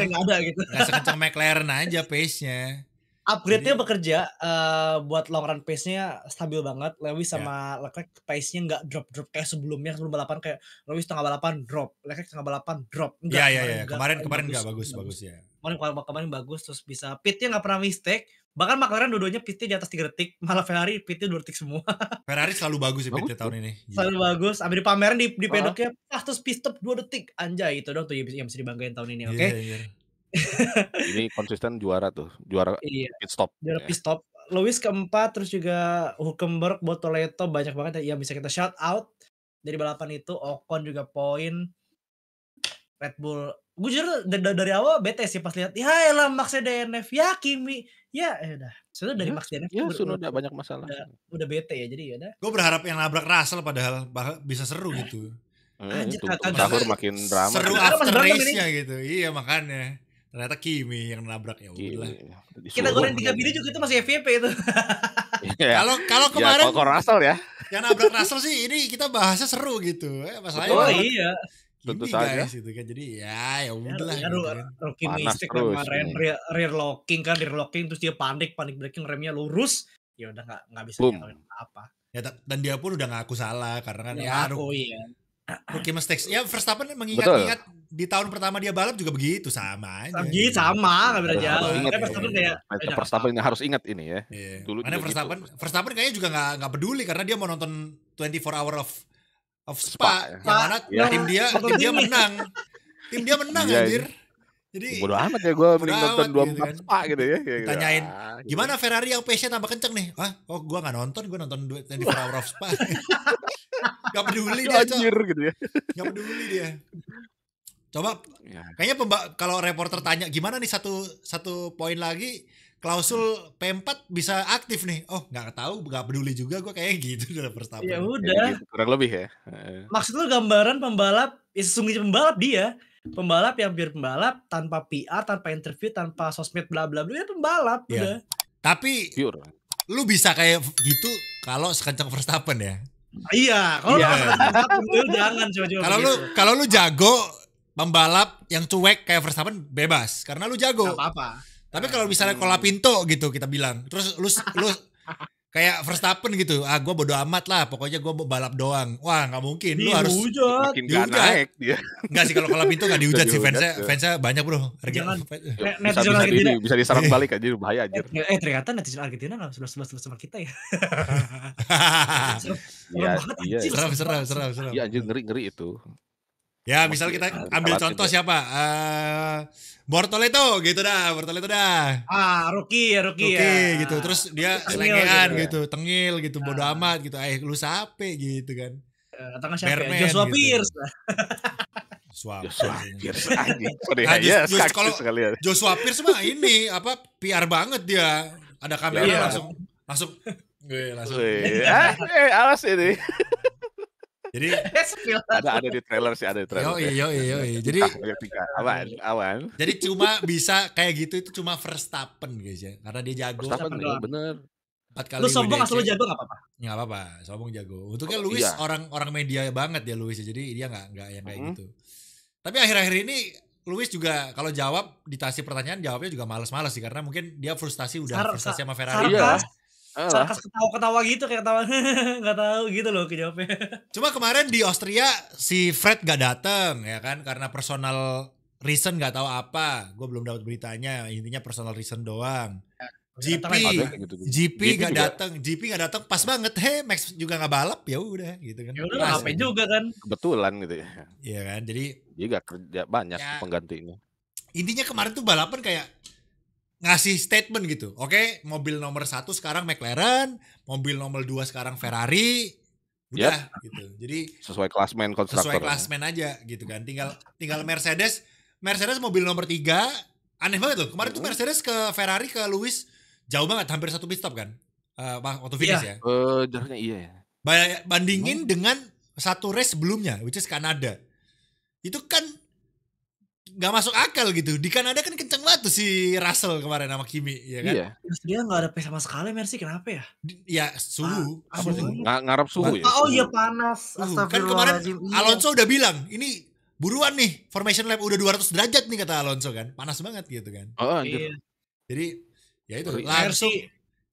Speaker 3: nggak ada gitu.
Speaker 4: Nggak sekencang McLaren aja pace-nya.
Speaker 3: Upgrade-nya bekerja buat long run pace-nya stabil banget. Lewis sama Leclerc pace-nya nggak drop kayak sebelum balapan, kayak Lewis tengah balapan drop, Leclerc tengah balapan drop.
Speaker 4: Iya. Kemarin nggak bagus ya.
Speaker 3: Kemarin bagus, terus bisa pitnya nggak pernah mistake. Bahkan McLaren dua-duanya pitnya di atas 3 detik, malah Ferrari pitnya 2 detik semua.
Speaker 4: Ferrari selalu bagus ya pitnya tahun ini.
Speaker 3: Selalu bagus. Sampai dipamerin di pedoknya, terus pit stop 2 detik. Anjay, itu dong tuh yang bisa dibanggain tahun ini, oke?
Speaker 4: Iya.
Speaker 2: Ini konsisten juara pit stop.
Speaker 3: Juara pit stop. Lewis keempat, terus juga Hülkenberg, Bortoleto, banyak banget yang bisa kita shout out dari balapan itu. Ocon juga poin. Red Bull, gue jujur dari awal bete sih pas lihat, ya elah Max DNF, ya Kimi, ya udah. Sudah dari Max DNF.
Speaker 2: Ya sudah udah banyak masalah.
Speaker 3: Udah bete ya, jadi ya udah.
Speaker 4: Gue berharap yang nabrak Russell padahal bisa seru gitu.
Speaker 3: Anjir,
Speaker 2: sahur makin drama.
Speaker 4: Seru after race-nya gitu. Iya makanya. Ternyata Kimi yang nabrak, ya udah.
Speaker 3: Kita goreng 3 video juga itu masih FVP itu.
Speaker 4: Kalau kemarin
Speaker 2: kalau Russell ya.
Speaker 4: Yang nabrak Russell sih ini kita bahasnya seru gitu. Masalahnya
Speaker 3: iya.
Speaker 4: Tentu saja gitu kan. Jadi ya udahlah gitu kan.
Speaker 3: Rookie mistake kemarin rear locking terus dia panik braking, remnya lurus. Ya udah enggak bisa nyalain apa.
Speaker 4: Ya dan dia pun udah ngaku salah karena kan rookie mistakes. Ya Verstappen mengingat di tahun pertama dia balap juga begitu sama aja.
Speaker 3: Sama, enggak beda jauh.
Speaker 2: Verstappen ini harus ingat ini ya.
Speaker 4: Dulu Verstappen kayaknya juga enggak peduli karena dia mau nonton 24 hour of Spa, yang mana tim dia menang. Tim dia menang anjir. Jadi
Speaker 2: bodo amat ya gue mending nonton 24 Spa gitu ya.
Speaker 4: Tanyain, gimana Ferrari yang pace-nya tambah kenceng nih? Gue gak nonton, gue nonton 24 Hour of Spa. Gak peduli dia,
Speaker 2: anjir gitu ya.
Speaker 4: Gak peduli dia. Coba, kayaknya kalau reporter tanya, gimana nih satu poin lagi, klausul P4 bisa aktif nih. Oh gak tahu, gak peduli juga gue kayak gitu dalam Verstappen.
Speaker 3: Ya udah.
Speaker 2: Kurang lebih ya.
Speaker 3: Maksud lu gambaran pembalap, sesungguhnya pembalap dia. Pembalap yang biar pembalap tanpa PR, tanpa interview, tanpa sosmed bla bla bla, dia pembalap udah.
Speaker 4: Tapi pure. Lu bisa kayak gitu kalau sekencang Verstappen ya.
Speaker 3: Iya, kalau jangan coba-coba.
Speaker 4: Kalau lu jago pembalap yang cuek kayak Verstappen bebas karena lu jago.
Speaker 3: Gak apa-apa.
Speaker 4: Tapi kalau misalnya Colapinto gitu kita bilang, terus lu kayak Verstappen gitu, gue bodo amat lah, pokoknya gue balap doang. Wah nggak mungkin, lu harus
Speaker 2: makin gak naik dia.
Speaker 4: Nggak sih kalau Colapinto nggak dihujat sih, fansnya banyak bro.
Speaker 3: Jangan.
Speaker 2: Bisa diserang balik aja, bahaya aja.
Speaker 3: Ternyata netizen Argentina nggak sudah sama kita ya.
Speaker 4: Serem.
Speaker 2: Iya anjir, ngeri itu.
Speaker 4: Ya misal kita ambil contoh siapa? Bortoleto dah.
Speaker 3: Rookie ya.
Speaker 4: Gitu. Terus dia selengean gitu, tengil gitu, bodo amat gitu. Lu sape gitu kan.
Speaker 3: Atau siapa? Joshua Pierce.
Speaker 4: Kalau Joshua Pierce mah ini PR banget dia. Ada kamera langsung.
Speaker 2: Awas ini.
Speaker 4: Jadi
Speaker 2: ada di trailer sih, ada di trailer.
Speaker 4: Yoi. Jadi
Speaker 2: awan.
Speaker 4: Jadi cuma bisa kayak gitu itu cuma Verstappen guys ya, karena dia jago.
Speaker 2: Verstappen bener.
Speaker 4: 4 kali.
Speaker 3: Lu sombong asal lu jago enggak apa-apa.
Speaker 4: Ya enggak apa-apa, sombong jago. Untuknya Lewis orang media banget ya Lewis, jadi dia enggak yang kayak gitu. Tapi akhir-akhir ini Lewis juga kalau jawab ditasi pertanyaan jawabnya juga malas-malas sih, karena mungkin dia frustasi sama Ferrari.
Speaker 3: Sarkas ketawa-ketawa gitu, kayak ketawa nggak tahu gitu loh jawabnya.
Speaker 4: Cuma kemarin di Austria si Fred gak datang ya kan, karena personal reason gak tahu apa. Gue belum dapat beritanya, intinya personal reason doang. GP gak datang pas banget. Max juga gak balap, ya udah gitu kan.
Speaker 3: Ya udah ngapain juga kan.
Speaker 2: Kebetulan gitu ya.
Speaker 4: Iya kan, jadi
Speaker 2: dia gak kerja banyak penggantinya.
Speaker 4: intinya kemarin tuh balapan kayak ngasih statement gitu. Oke, mobil nomor 1 sekarang McLaren, mobil nomor 2 sekarang Ferrari. Udah gitu. Jadi
Speaker 2: sesuai klasmen konstruktor.
Speaker 4: Sesuai klasmen aja gitu kan. Tinggal Mercedes mobil nomor 3. Aneh banget loh. Kemarin tuh Mercedes ke Ferrari ke Lewis jauh banget, hampir 1 pit stop kan. Waktu finish ya.
Speaker 2: Jaraknya iya ya.
Speaker 4: Bandingin dengan 1 race sebelumnya, which is Kanada. Itu kan gak masuk akal gitu. Di Kanada kan kenceng banget tuh si Russell kemarin sama Kimi, ya kan?
Speaker 3: Iya. Terus dia gak ada pace sama sekali, Mercy. Kenapa ya?
Speaker 4: Ya suhu.
Speaker 2: Apa sih? Ngarap suhu ya?
Speaker 3: Oh iya panas.
Speaker 4: Kan kemarin Alonso udah bilang, ini buruan nih, formation lap udah 200 derajat nih kata Alonso kan. Panas banget gitu kan.
Speaker 2: Oh anjir.
Speaker 3: Iya.
Speaker 4: Jadi ya itu
Speaker 3: Mercy
Speaker 4: langsung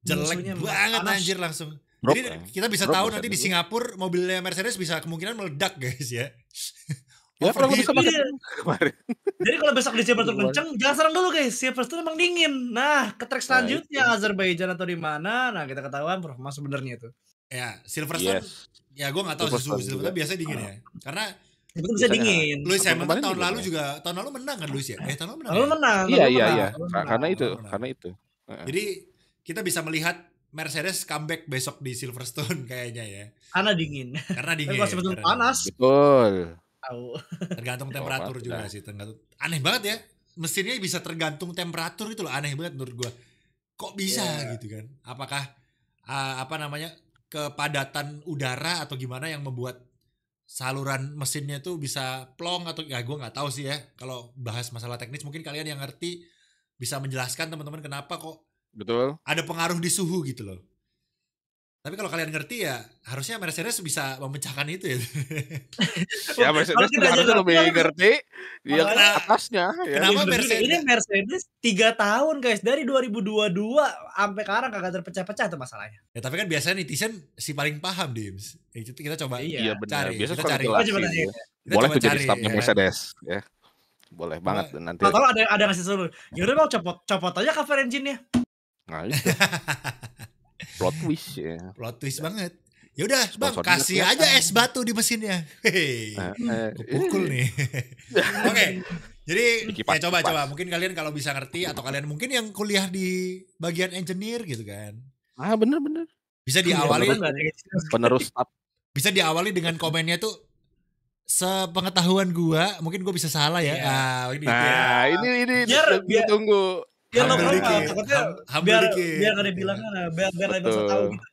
Speaker 4: jelek banget
Speaker 3: panas.
Speaker 4: Anjir langsung.
Speaker 2: Drop,
Speaker 4: Jadi kita bisa tahu nanti di Singapura mobilnya Mercedes bisa kemungkinan meledak guys ya.
Speaker 2: Ya pernah bisa pakai kemarin.
Speaker 3: Jadi kalau besok di Silverstone kenceng, jangan serang dulu guys. Silverstone emang dingin. Nah, ke track selanjutnya Azerbaijan atau di mana? Nah, kita ketahuan performa sebenarnya itu.
Speaker 4: Ya, Silverstone. Ya gue nggak tahu suhu Silverstone biasa dingin ya. Karena
Speaker 3: itu bisa dingin.
Speaker 4: Lewis Hamilton tahun lalu menang kan Lewis ya? Tahun lalu menang.
Speaker 3: Lalu menang.
Speaker 2: Iya. Karena itu.
Speaker 4: Jadi kita bisa melihat Mercedes comeback besok di Silverstone kayaknya ya.
Speaker 3: Karena dingin.
Speaker 4: Karena dingin.
Speaker 3: Kalau sebetulnya panas.
Speaker 2: Betul.
Speaker 4: Tergantung temperatur juga sih. Aneh banget ya. Mesinnya bisa tergantung temperatur itu loh. Aneh banget menurut gue. Kok bisa gitu kan? Apakah kepadatan udara atau gimana yang membuat saluran mesinnya tuh bisa plong atau ya gue nggak tahu sih ya. Kalau bahas masalah teknis mungkin kalian yang ngerti bisa menjelaskan teman-teman kenapa kok
Speaker 2: betul
Speaker 4: ada pengaruh di suhu gitu loh. Tapi kalau kalian ngerti ya harusnya Mercedes bisa memecahkan itu ya.
Speaker 2: Ya Mercedes harusnya lebih ngerti dia atasnya.
Speaker 4: Ya. Kenapa Mercedes?
Speaker 3: Ini Mercedes 3 tahun guys dari 2022 sampai sekarang kagak terpecah-pecah tuh masalahnya.
Speaker 4: Ya tapi kan biasanya netizen si paling paham Dims. Itu kita coba cari.
Speaker 2: Biasa
Speaker 4: kita cari.
Speaker 2: Boleh tuh jadi staffnya Mercedes ya. Boleh banget nanti.
Speaker 3: Kalau ada ngasih solusi. Ya udah mau copot aja cover engine-nya.
Speaker 2: Nah, itu. Plot twist ya.
Speaker 4: Plot twist banget. Ya udah, Bang, kasih aja es batu di mesinnya. Hei. Pukul nih. Oke. Jadi ya coba mungkin kalian kalau bisa ngerti atau kalian mungkin yang kuliah di bagian engineer gitu kan.
Speaker 2: Bener.
Speaker 4: Bisa diawali
Speaker 2: penerus staff.
Speaker 4: Bisa diawali dengan komennya tuh sepengetahuan gua, mungkin gua bisa salah ya.
Speaker 2: Ini biar tunggu.
Speaker 3: Biar lo biar gak ada bilangan biar bisa tahu gitu.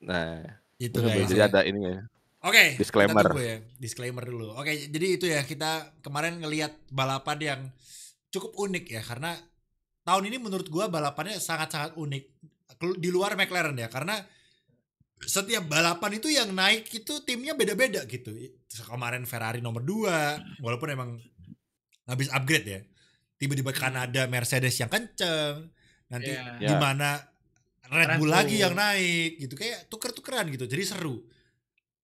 Speaker 2: Nah,
Speaker 4: itu guys.
Speaker 2: Jadi ada ini ya.
Speaker 4: Oke,
Speaker 2: disclaimer.
Speaker 4: Disclaimer dulu. Oke, jadi itu ya kita kemarin ngelihat balapan yang cukup unik ya karena tahun ini menurut gua balapannya sangat-sangat unik di luar McLaren ya karena setiap balapan itu yang naik itu timnya beda-beda gitu. Kemarin Ferrari nomor 2 walaupun emang habis upgrade ya. Tiba-tiba Kanada Mercedes yang kenceng. Nanti di mana Red Bull lagi yang naik gitu. Kayak tuker-tukeran gitu. Jadi seru.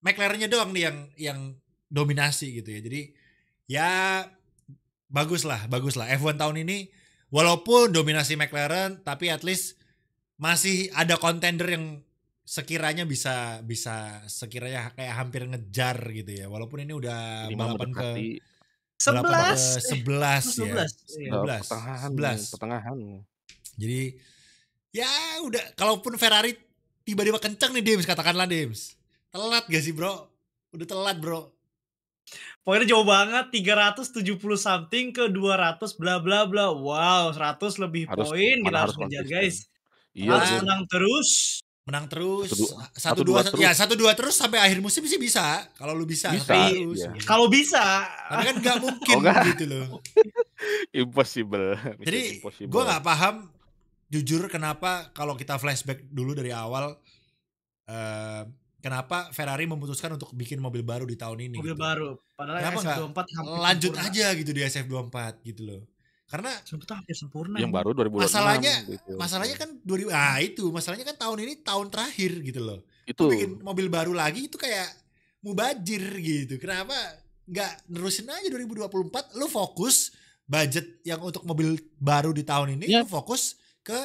Speaker 4: McLaren-nya doang nih yang dominasi gitu ya. Jadi ya bagus lah. F1 tahun ini walaupun dominasi McLaren tapi at least masih ada contender yang sekiranya bisa sekiranya kayak hampir ngejar gitu ya. Walaupun ini udah balapan ke 11
Speaker 2: pertengahan.
Speaker 4: Jadi ya udah kalaupun Ferrari tiba-tiba kencang nih Dims katakanlah Dims. Telat gak sih bro? Udah telat bro.
Speaker 3: Poinnya jauh banget 370 something ke 200 bla bla bla. Wow, 100 lebih poin kita harus ngejar guys.
Speaker 2: Iya,
Speaker 4: menang terus 1-2 terus sampai akhir musim sih bisa kalau lu bisa terus.
Speaker 3: Kalau bisa
Speaker 4: tapi kan nggak mungkin gitu loh.
Speaker 2: Impossible.
Speaker 4: Jadi gue nggak paham jujur kenapa kalau kita flashback dulu dari awal kenapa Ferrari memutuskan untuk bikin mobil baru di tahun ini
Speaker 3: mobil baru padahal
Speaker 4: kenapa
Speaker 3: SF24
Speaker 4: lanjut aja gitu di SF24 gitu loh. Karena
Speaker 3: hampir sempurna.
Speaker 2: Yang baru 2006.
Speaker 4: Masalahnya kan masalahnya kan tahun ini tahun terakhir gitu loh.
Speaker 2: Itu
Speaker 4: bikin mobil baru lagi itu kayak mubazir gitu. Kenapa nggak nerusin aja 2024? Lu fokus budget yang untuk mobil baru di tahun ini lu fokus ke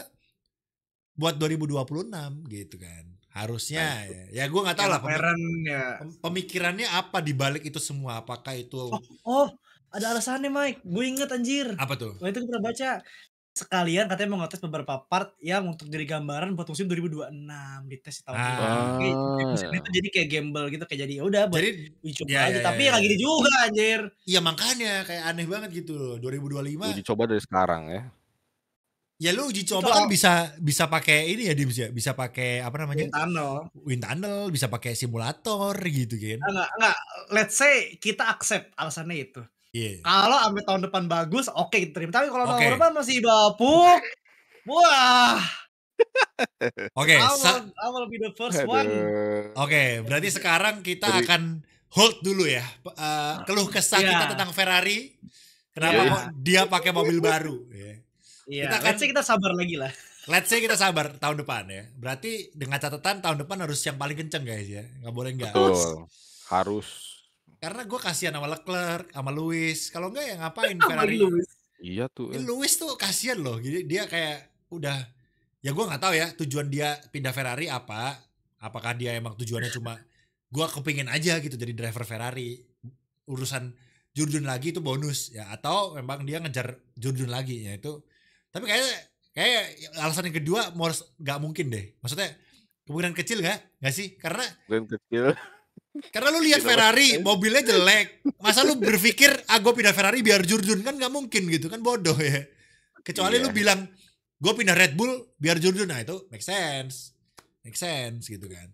Speaker 4: buat 2026 gitu kan. Harusnya ya gue nggak tahu lah
Speaker 3: pemikirannya apa di balik itu semua. Apakah itu Ada alasannya Mike, gue inget anjir.
Speaker 4: Apa tuh?
Speaker 3: Waktu itu gue pernah baca. Sekalian katanya mau ngetes beberapa part yang untuk jadi gambaran buat musim 2026 dites tahun ini. Musim itu jadi kayak gamble gitu, kayak jadi udah buat uji coba aja. Tapi nggak gini juga anjir.
Speaker 4: Iya makanya kayak aneh banget gitu loh 2025.
Speaker 2: Uji coba dari sekarang ya.
Speaker 4: Ya lu uji coba kan bisa pakai ini ya Dims ya, bisa pakai apa namanya? Wind tunnel, bisa pakai simulator gitu kan.
Speaker 3: Enggak, let's say kita accept alasannya itu.
Speaker 4: Yeah.
Speaker 3: Kalau sampai tahun depan bagus, oke kita terima. Tapi kalau tahun depan masih bapuk, wah.
Speaker 4: Oke,
Speaker 3: I will be the first one.
Speaker 4: Oke, berarti sekarang kita akan hold dulu ya. Keluh kesah kita tentang Ferrari. Kenapa dia pakai mobil baru?
Speaker 3: Iya, let's say kita sabar lagi lah.
Speaker 4: Let's say kita sabar tahun depan ya. Berarti dengan catatan tahun depan harus yang paling kenceng guys ya. Nggak boleh nggak.
Speaker 2: Betul, harus.
Speaker 4: Karena gue kasihan sama Leclerc, sama Lewis. Kalau enggak ya ngapain Ferrari?
Speaker 2: Iya tuh.
Speaker 4: Lewis tuh kasihan loh. Jadi dia kayak udah. Ya gue nggak tahu ya tujuan dia pindah Ferrari apa. Apakah dia emang tujuannya cuma gue kepingin aja gitu jadi driver Ferrari. Urusan Jordan lagi itu bonus ya. Atau memang dia ngejar Jordan lagi ya itu. Tapi kayak alasan yang kedua nggak mungkin deh. Maksudnya kemungkinan kecil nggak sih? Karena lu lihat Ferrari mobilnya jelek. Masa lu berpikir gue pindah Ferrari biar Jordan, kan nggak mungkin gitu kan, bodoh ya. Kecuali lu bilang gue pindah Red Bull biar Jordan, nah itu make sense gitu kan.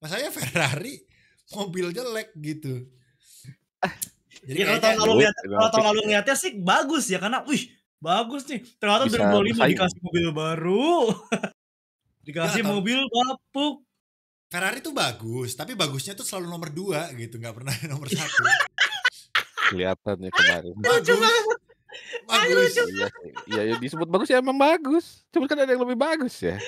Speaker 4: Masanya Ferrari mobil jelek gitu. Jadi
Speaker 3: kalau tahun lalu ngeliatnya sih bagus ya, karena bagus nih. Ternyata 2025 dikasih mobil baru. Dikasih mobil bapuk.
Speaker 4: Ferrari tuh bagus, tapi bagusnya tuh selalu nomor 2 gitu, nggak pernah nomor 1.
Speaker 2: Kelihatannya kemarin.
Speaker 4: Bagus.
Speaker 2: Iya, disebut bagus ya emang bagus. Cuma kan ada yang lebih bagus ya.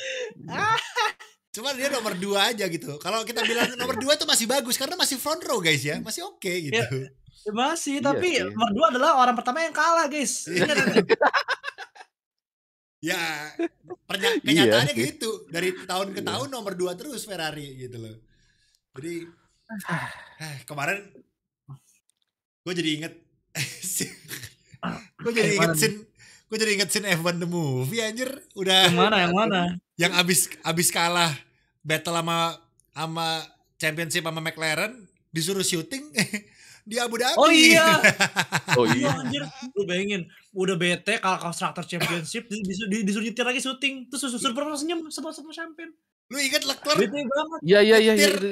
Speaker 4: Cuma dia nomor 2 aja gitu. Kalau kita bilang nomor 2 tuh masih bagus karena masih front row guys ya, masih oke gitu.
Speaker 3: Ya masih, tapi nomor 2 adalah orang pertama yang kalah guys.
Speaker 4: Ya, kenyataannya gitu. Dari tahun ke tahun nomor 2 terus Ferrari gitu loh. Jadi kemarin gue jadi inget gue jadi inget scene F1 The Movie anjir. Udah
Speaker 3: yang mana?
Speaker 4: Yang abis kalah battle sama championship sama McLaren, disuruh syuting di Abu Dhabi.
Speaker 3: Oh iya. Anjir, lu bayangin udah bete kalah Constructor Championship disuruh nyetir lagi syuting, terus suruh senyum sama champagne.
Speaker 4: Lu ingat Leclerc?
Speaker 2: Iya.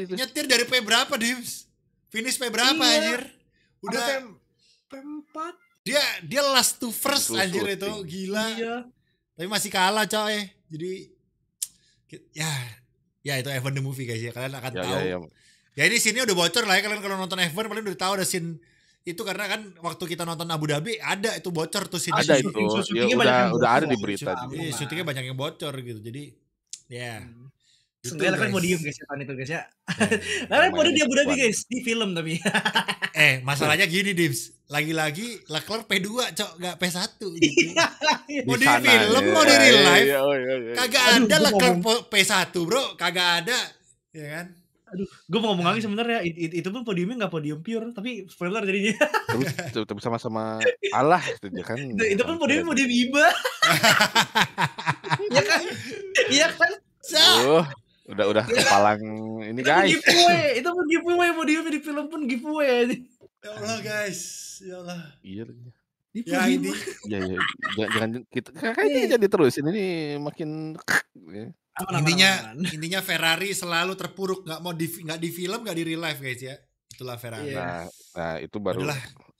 Speaker 4: Nyetir dari P berapa, Dims? Finish P berapa anjir? Udah
Speaker 3: P4.
Speaker 4: Dia last to first anjir itu, gila. Iya. Tapi masih kalah coy. Jadi ya itu F1 The Movie guys ya, kalian akan tahu. Ya ini scene-nya udah bocor lah ya, kalian kalau nonton F1 paling udah tahu ada scene itu, karena kan waktu kita nonton Abu Dhabi ada itu bocor tuh scene.
Speaker 2: Ada itu. Udah ada di berita juga.
Speaker 4: Iya, syutingnya banyak yang bocor gitu. Jadi ya.
Speaker 3: Sebenarnya kan podium guys ya, itu guys ya. Karena podium di Abu Dhabi guys, di film tapi.
Speaker 4: Masalahnya gini Dims, lagi-lagi Leclerc P2 cok, gak P1 gitu. Mau di film, mau di real life, kagak ada Leclerc P1 bro, kagak ada, ya kan?
Speaker 3: Aduh, gue mau ngomong lagi sebenarnya itu pun podiumnya nggak podium pure, tapi spoiler jadinya.
Speaker 2: Terus sama-sama Allah itu kan.
Speaker 3: Itu pun podium IBA. Iya kan?
Speaker 2: Udah kepalang ini guys.
Speaker 3: Itu pun giveaway podiumnya di film pun giveaway.
Speaker 4: Ya Allah guys, ya Allah.
Speaker 2: Iya.
Speaker 4: Ya ini.
Speaker 2: Iya. Jangan kita kayaknya jadi terus ini makin.
Speaker 4: Intinya Ferrari selalu terpuruk, nggak di film, nggak di real life guys ya. Itulah Ferrari.
Speaker 2: Nah itu baru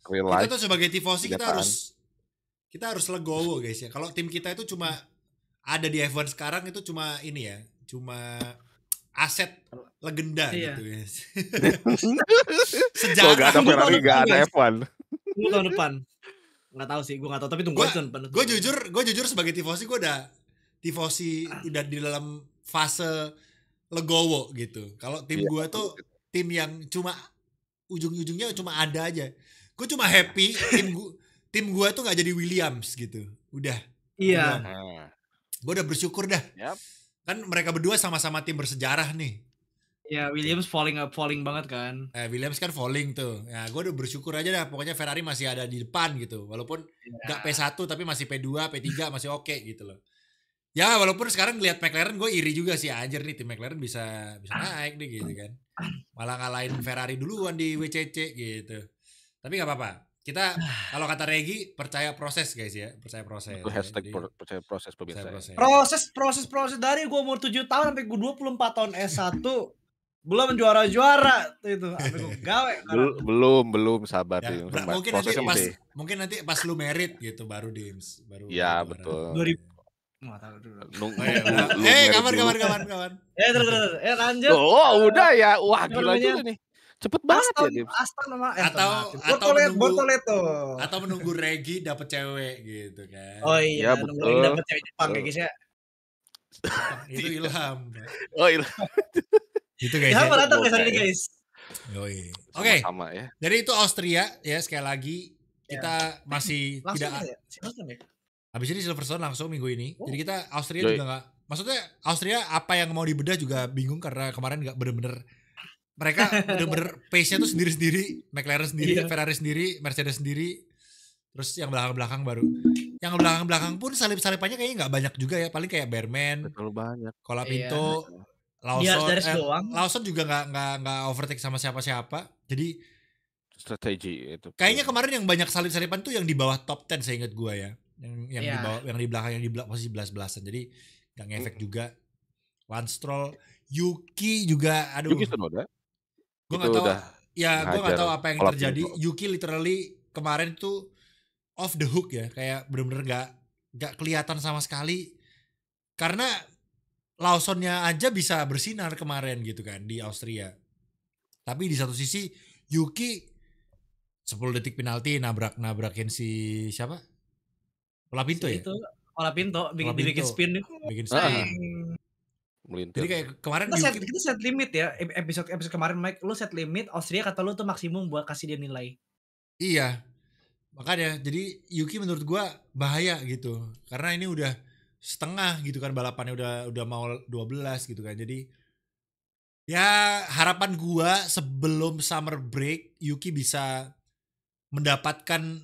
Speaker 4: real life. Kita tuh sebagai tifosi kita harus legowo guys ya. Kalau tim kita itu cuma ada di F1 sekarang itu cuma ini ya, cuma aset legenda gitu guys.
Speaker 2: Sejarah. Gak ada Ferrari, gak ada F1.
Speaker 3: Tunggu tahun depan. Nggak tahu sih, gue nggak tahu. Tapi tunggu tahun depan.
Speaker 4: Gue jujur sebagai tifosi, gue udah di dalam fase legowo gitu. Kalau tim gue tuh tim yang cuma ujung-ujungnya cuma ada aja. Gue cuma happy tim gue tuh nggak jadi Williams gitu. Udah.
Speaker 3: Iya.
Speaker 4: Gue udah bersyukur dah. Kan mereka berdua sama-sama tim bersejarah nih.
Speaker 3: Ya Williams falling banget kan.
Speaker 4: Williams kan falling tuh. Ya gue udah bersyukur aja dah. Pokoknya Ferrari masih ada di depan gitu. Walaupun nggak P1 tapi masih P2, P3 masih oke gitu loh. Ya walaupun sekarang lihat McLaren gue iri juga sih, anjir nih tim McLaren bisa naik nih gitu kan. Malah ngalahin Ferrari duluan di WCC gitu. Tapi nggak apa-apa. Kita kalau kata Regi percaya proses guys ya, percaya proses.
Speaker 2: Itu hashtag
Speaker 4: Jadi,
Speaker 2: percaya proses pemirsa.
Speaker 3: Proses dari gue umur 7 tahun sampai gue 24 tahun S1 belum juara itu. Sampai gue gawe.
Speaker 2: Belum sabar
Speaker 4: ya,
Speaker 2: tuh.
Speaker 4: Mungkin nanti pas lu merit gitu baru Dims, baru.
Speaker 2: Ya betul.
Speaker 3: 2000 nggak tahu dulu.
Speaker 4: Kawan.
Speaker 3: Terus. Lanjut.
Speaker 2: Oh, udah ya. Wah, gila juga nih. Cepet banget ya, Dims.
Speaker 4: Atau menunggu Regi dapet cewek gitu kan.
Speaker 3: Oh iya,
Speaker 2: betul.
Speaker 3: Regi dapet cewek Jepang kayak guys ya.
Speaker 4: Itu Ilham.
Speaker 2: Oh, Ilham.
Speaker 4: Gitu guys.
Speaker 3: Ilham datang guys.
Speaker 4: Oke.
Speaker 2: Sama ya.
Speaker 4: Jadi itu Austria ya, sekali lagi kita masih tidak. Habis ini Silverstone langsung minggu ini. Jadi kita Austria juga nggak. Maksudnya Austria apa yang mau dibedah juga bingung karena kemarin nggak bener-bener. Mereka bener-bener pace-nya tuh sendiri-sendiri. McLaren sendiri, Ferrari sendiri, Mercedes sendiri. Terus yang belakang-belakang baru. Yang belakang-belakang pun salip-salipannya kayaknya nggak banyak juga ya. Paling kayak Bearman,
Speaker 2: terlalu banyak.
Speaker 4: Colapinto, Lawson juga nggak overtake sama siapa-siapa. Jadi
Speaker 2: strategi itu.
Speaker 4: Kayaknya kemarin yang banyak salip-salipan tuh yang di bawah top 10 saya ingat gua ya. Yang di bawah, yang di belakang posisi 11-belasan. Jadi nggak ngefek juga. Lance Stroll, Yuki juga, aduh.
Speaker 2: Yuki sudah.
Speaker 4: Gue nggak tahu. Ya gue nggak tahu apa yang terjadi. Yuki literally kemarin tuh off the hook ya, kayak bener-bener nggak kelihatan sama sekali. Karena Lawsonnya aja bisa bersinar kemarin gitu kan di Austria. Tapi di satu sisi Yuki 10 detik penalti nabrakin si siapa? Colapinto ya?
Speaker 3: Itu Colapinto bikin spin.
Speaker 4: Bikin spin.
Speaker 2: Melintir.
Speaker 4: Jadi kayak kemarin
Speaker 3: kita set limit ya, episode kemarin Mike, lu set limit Austria kata lu tuh maksimum buat kasih dia nilai.
Speaker 4: Iya. Makanya jadi Yuki menurut gua bahaya gitu. Karena ini udah setengah gitu kan balapannya udah mau 12 gitu kan. Jadi ya harapan gua sebelum summer break Yuki bisa mendapatkan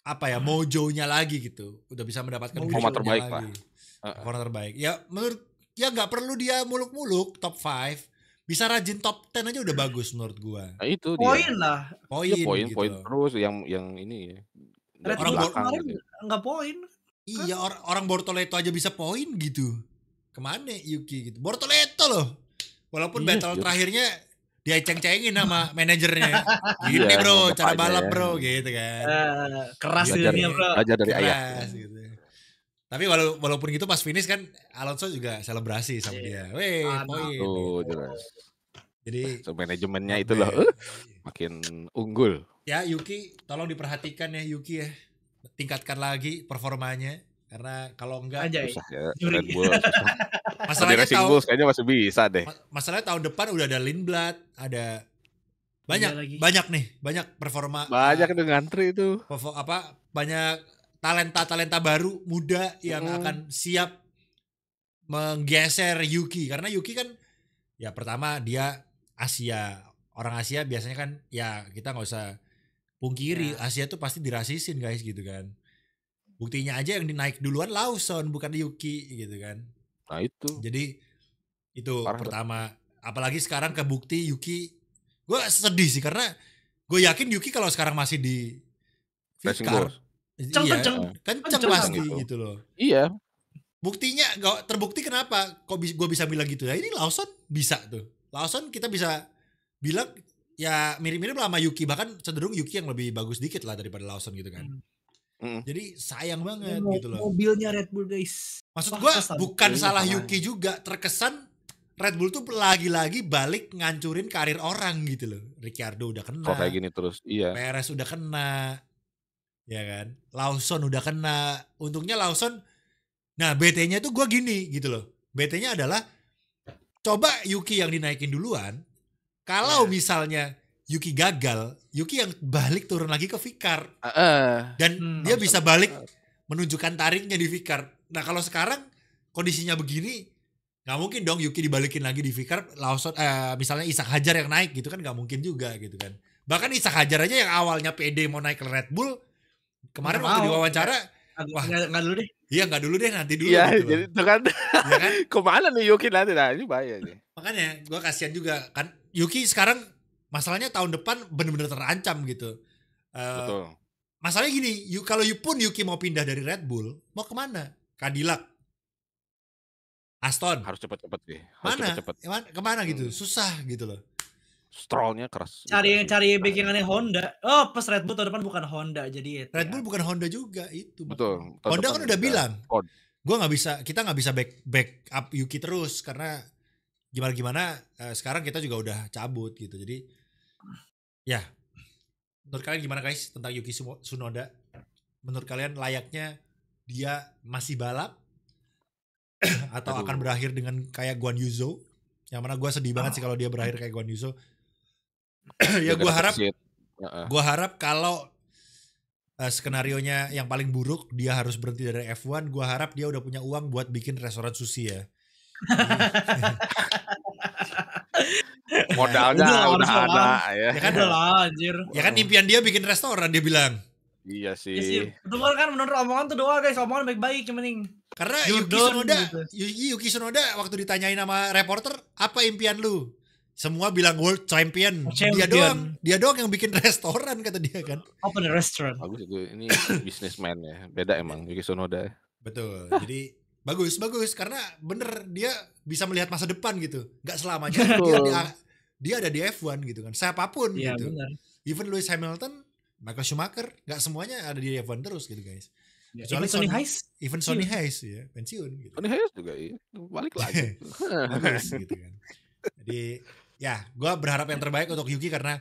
Speaker 4: apa ya mojo-nya lagi gitu. Udah bisa mendapatkan
Speaker 2: format terbaik
Speaker 4: lagi. Format terbaik. Ya menurut ya nggak perlu dia muluk-muluk top 5, bisa rajin top 10 aja udah bagus menurut gua.
Speaker 2: Nah, itu
Speaker 3: poin lah.
Speaker 2: Poin gitu. Terus yang ini ya.
Speaker 3: Orang kemarin nggak poin.
Speaker 4: Iya, orang Bortoleto aja bisa poin gitu. Kemana Yuki gitu. Bortoleto loh. Walaupun battle terakhirnya dia ceng-cengin sama manajernya. Gini bro, cara balap bro gitu kan.
Speaker 3: Keras ini bro.
Speaker 2: Belajar dari ayah.
Speaker 4: Gitu. Tapi walaupun gitu pas finish kan Alonso juga selebrasi sama dia. Weh, poin.
Speaker 2: Oh, jelas.
Speaker 4: Jadi
Speaker 2: manajemennya itu loh makin unggul.
Speaker 4: Ya Yuki, tolong diperhatikan ya Yuki ya. Tingkatkan lagi performanya karena kalau enggak
Speaker 2: susah ya Red Bull.
Speaker 4: Masalahnya
Speaker 2: kayaknya masih bisa deh.
Speaker 4: Masalahnya tahun depan udah ada Lindblad, ada banyak performa.
Speaker 2: Banyak itu ngantri itu.
Speaker 4: Banyak talenta baru muda yang akan siap menggeser Yuki karena Yuki kan ya pertama dia Asia, orang Asia biasanya kan ya kita nggak usah pungkiri Asia tuh pasti dirasisin guys gitu kan. Buktinya aja yang dinaik duluan Lawson bukan Yuki gitu kan.
Speaker 2: Nah itu.
Speaker 4: Jadi itu pertama. Apalagi sekarang kebukti Yuki. Gue sedih sih karena gue yakin Yuki kalau sekarang masih di Vikar. Kenceng pasti gitu loh.
Speaker 2: Iya.
Speaker 4: Buktinya terbukti kenapa kok gue bisa bilang gitu ya. Ini Lawson bisa tuh. Lawson kita bisa bilang ya mirip-mirip lah sama Yuki, bahkan cenderung Yuki yang lebih bagus dikit lah daripada Lawson gitu kan. Jadi sayang banget gitu loh.
Speaker 3: Mobilnya Red Bull guys.
Speaker 4: Maksud gue bukan salah Yuki juga, terkesan Red Bull tuh lagi-lagi balik ngancurin karir orang gitu loh. Ricciardo udah kena.
Speaker 2: Kok kayak gini terus, iya.
Speaker 4: Perez udah kena. Ya kan. Lawson udah kena. Untungnya Lawson, nah BT-nya tuh gue gini gitu loh. BT-nya adalah coba Yuki yang dinaikin duluan. Kalau misalnya Yuki gagal, Yuki yang balik turun lagi ke Vikar. Dan dia bisa balik menunjukkan tariknya di Vikar. Nah kalau sekarang kondisinya begini, Gak mungkin dong Yuki dibalikin lagi di VCARB, Lawson misalnya Ishak Hajar yang naik gitu kan, gak mungkin juga gitu kan. Bahkan Ishak Hajar aja yang awalnya pede mau naik ke Red Bull, kemarin waktu diwawancara, wah
Speaker 3: nggak dulu deh.
Speaker 4: Iya nggak dulu deh, nanti dulu.
Speaker 2: Iya,
Speaker 4: gitu
Speaker 2: jadi itu kan,
Speaker 4: ya kan?
Speaker 2: kemana nih Yuki nanti, nah ini bahaya nih.
Speaker 4: Makanya gue kasihan juga kan, Yuki sekarang masalahnya tahun depan benar-benar terancam gitu.
Speaker 2: Betul.
Speaker 4: Masalahnya gini, kalau Yuki mau pindah dari Red Bull, mau kemana? Cadillac, Aston,
Speaker 2: Harus cepet-cepet sih.
Speaker 4: cepet. Kemana gitu, susah gitu loh.
Speaker 2: Strollnya keras.
Speaker 3: Cari backingannya Honda. Oh, pas Red Bull tahun depan bukan Honda jadi.
Speaker 4: Red Bull bukan Honda juga itu.
Speaker 2: Betul.
Speaker 4: Honda kan udah bilang, kita nggak bisa back up Yuki terus karena gimana sekarang kita juga udah cabut gitu. Jadi ya, menurut kalian gimana guys tentang Yuki Tsunoda? Menurut kalian layaknya dia masih balap atau akan berakhir dengan kayak Guan Yu Zhou? Yang mana gue sedih banget sih kalau dia berakhir kayak Guan Yu Zhou. Ya gue harap kalau skenarionya yang paling buruk dia harus berhenti dari F1, gue harap dia udah punya uang buat bikin restoran sushi ya.
Speaker 2: Modalnya udah ada ya.
Speaker 4: Ya kan
Speaker 3: udah lah anjir.
Speaker 4: Ya kan impian dia bikin restoran dia bilang.
Speaker 2: Iya sih.
Speaker 3: Itu kan menurut omongan tuh doang guys, omongan baik-baik yang penting.
Speaker 4: Karena Yuki Tsunoda waktu ditanyain sama reporter, apa impian lu? Semua bilang world champion. Dia doang yang bikin restoran kata dia kan.
Speaker 3: Open a restaurant.
Speaker 2: Bagus itu, ini businessman ya. Beda emang Yuki Tsunoda.
Speaker 4: Betul. Jadi bagus karena bener dia bisa melihat masa depan gitu. Gak selamanya dia ada di F1 gitu kan. Siapapun
Speaker 3: ya,
Speaker 4: gitu.
Speaker 3: Bener.
Speaker 4: Even Lewis Hamilton, Michael Schumacher, gak semuanya ada di F1 terus gitu guys.
Speaker 3: Even Sonny Hayes
Speaker 4: ya pensiun gitu.
Speaker 2: Sonny Hayes juga iya, balik lagi.
Speaker 4: Bagus gitu kan. Jadi ya gue berharap yang terbaik untuk Yuki karena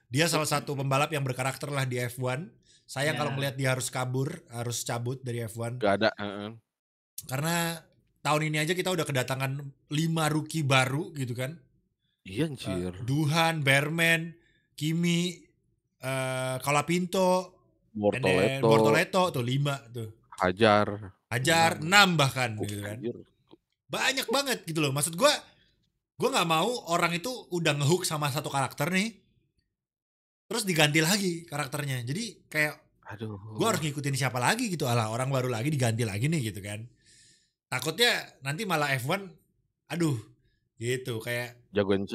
Speaker 4: dia salah satu pembalap yang berkarakter lah di F1. Sayang kalau melihat dia harus cabut dari F1.
Speaker 2: Gak ada.
Speaker 4: Karena tahun ini aja kita udah kedatangan 5 rookie baru gitu kan.
Speaker 2: Iya anjir.
Speaker 4: Duhan, Berman, Kimi, Colapinto, Bortoleto tuh 5 tuh.
Speaker 2: Hajar
Speaker 4: 6 bahkan gitu kan. Banyak banget gitu loh. Maksud gue gak mau orang itu udah ngehook sama satu karakter nih, terus diganti lagi karakternya. Jadi kayak gue harus ngikutin siapa lagi gitu. Alah orang baru lagi diganti lagi nih gitu kan. Takutnya nanti malah F1 gitu kayak
Speaker 2: jagoin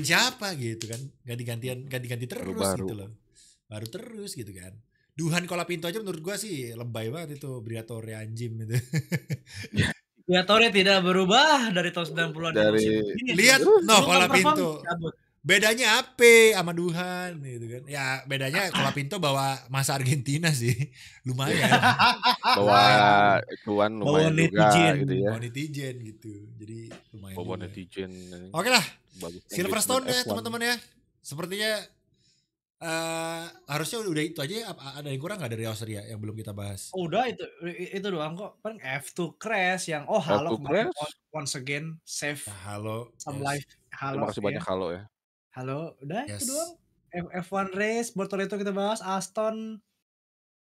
Speaker 2: siapa
Speaker 4: gitu kan. Ganti-ganti terus gitu loh. Baru terus gitu kan. Duhan Colapinto aja menurut gue sih lebay banget itu, Briatore anjim itu.
Speaker 3: Briatore tidak berubah dari tahun 90-an.
Speaker 4: Lihat Colapinto. Bedanya apa sama Duhan gitu kan. Ya bedanya Colapinto bawa masa Argentina sih. Lumayan.
Speaker 2: Bawa lumayan juga gitu ya.
Speaker 4: Bawa netizen gitu. Jadi lumayan.
Speaker 2: Bawa netizen.
Speaker 4: Oke lah. Silverstone ya teman-teman ya. Sepertinya harusnya udah itu aja. Ada yang kurang gak dari Austria yang belum kita bahas?
Speaker 3: Udah itu doang kok. Paling F2 crash yang halo once again save
Speaker 4: halo
Speaker 3: some life. Halo.
Speaker 2: Terima kasih banyak halo ya.
Speaker 3: Halo, udah itu doang. F1 race, Bortoleto kita bahas, Aston,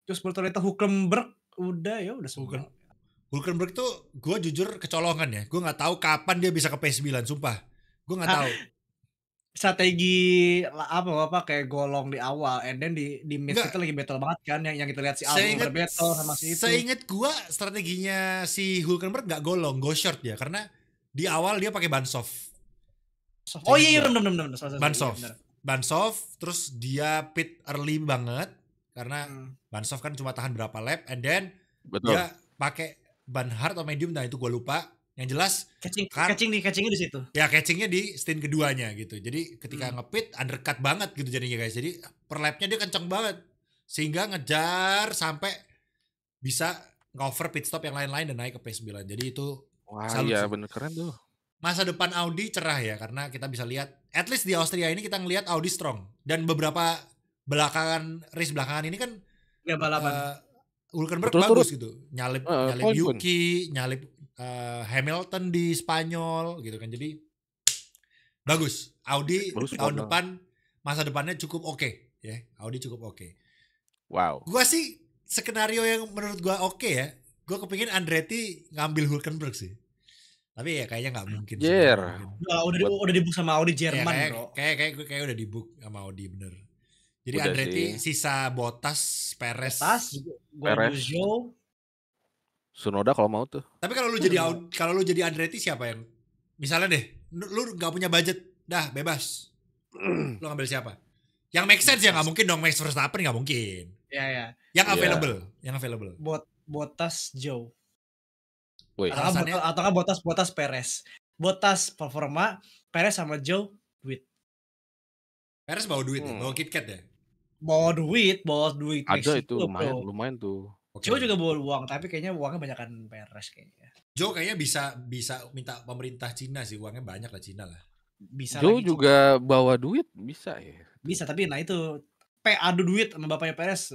Speaker 3: terus Bortoleto Hülkenberg, udah semua.
Speaker 4: Hülkenberg tuh gue jujur kecolongan ya. Gue nggak tahu kapan dia bisa ke P9, sumpah. Gue nggak tahu.
Speaker 3: Strategi apa kayak golong di awal, and then di mid itu lagi battle banget kan, yang kita lihat si Albon berbattle sama si itu.
Speaker 4: Seinget gue strateginya si Hülkenberg nggak golong, go short ya, karena di awal dia pakai ban soft.
Speaker 3: Oh iya benar.
Speaker 4: Ban soft, terus dia pit early banget karena ban soft kan cuma tahan berapa lap, and then dia pakai ban hard atau medium, nah itu gue lupa. Yang jelas
Speaker 3: catchingnya di situ.
Speaker 4: Ya catchingnya di stint keduanya gitu. Jadi ketika ngepit undercut banget gitu jadinya guys. Jadi per lapnya dia kenceng banget sehingga ngejar sampai bisa cover pit stop yang lain-lain dan naik ke P9. Jadi itu
Speaker 2: iya bener keren tuh.
Speaker 4: Masa depan Audi cerah ya karena kita bisa lihat at least di Austria ini kita ngelihat Audi strong, dan beberapa race belakangan ini kan
Speaker 3: ya balapan
Speaker 4: Hülkenberg bagus gitu. Nyalip Yuki, nyalip Hamilton di Spanyol gitu kan. Jadi bagus. Audi tahun depan masa depannya cukup oke ya. Audi cukup oke.
Speaker 2: Wow.
Speaker 4: Gua sih skenario yang menurut gua oke ya. Gua kepingin Andretti ngambil Hülkenberg sih. Tapi ya kayaknya nggak mungkin sih.
Speaker 2: Jer.
Speaker 3: Udah dibook sama Audi Jerman,
Speaker 4: ya,
Speaker 3: bro.
Speaker 4: Kayak udah dibook sama Audi bener. Jadi
Speaker 2: Udah
Speaker 4: Andretti
Speaker 2: sih.
Speaker 4: sisa Bottas, Perez.
Speaker 3: Guanyu,
Speaker 2: Tsunoda kalau mau tuh.
Speaker 4: Tapi kalau lu jadi Andretti siapa yang misalnya deh lu nggak punya budget, dah bebas. Lu ngambil siapa? Yang make sense ya nggak mungkin dong Max Verstappen nggak mungkin.
Speaker 3: Ya.
Speaker 4: Yang available.
Speaker 3: Bottas Joe.
Speaker 2: Woi.
Speaker 3: Atau kan Bottas Perez. Bottas performa, Perez sama Joe duit.
Speaker 4: Perez bawa duit ya, bawa KitKat ya.
Speaker 3: Bawa duit
Speaker 2: Ada
Speaker 3: Meksiko,
Speaker 2: itu lumayan tuh.
Speaker 3: Joe juga bawa uang, tapi kayaknya uangnya banyakan Perez kayaknya.
Speaker 4: Joe kayaknya bisa minta pemerintah Cina sih, uangnya banyak lah Cina lah.
Speaker 3: Bisa
Speaker 2: Joe
Speaker 3: lagi,
Speaker 2: juga bawa duit bisa ya.
Speaker 3: Bisa, tapi nah itu adu duit sama bapaknya Perez.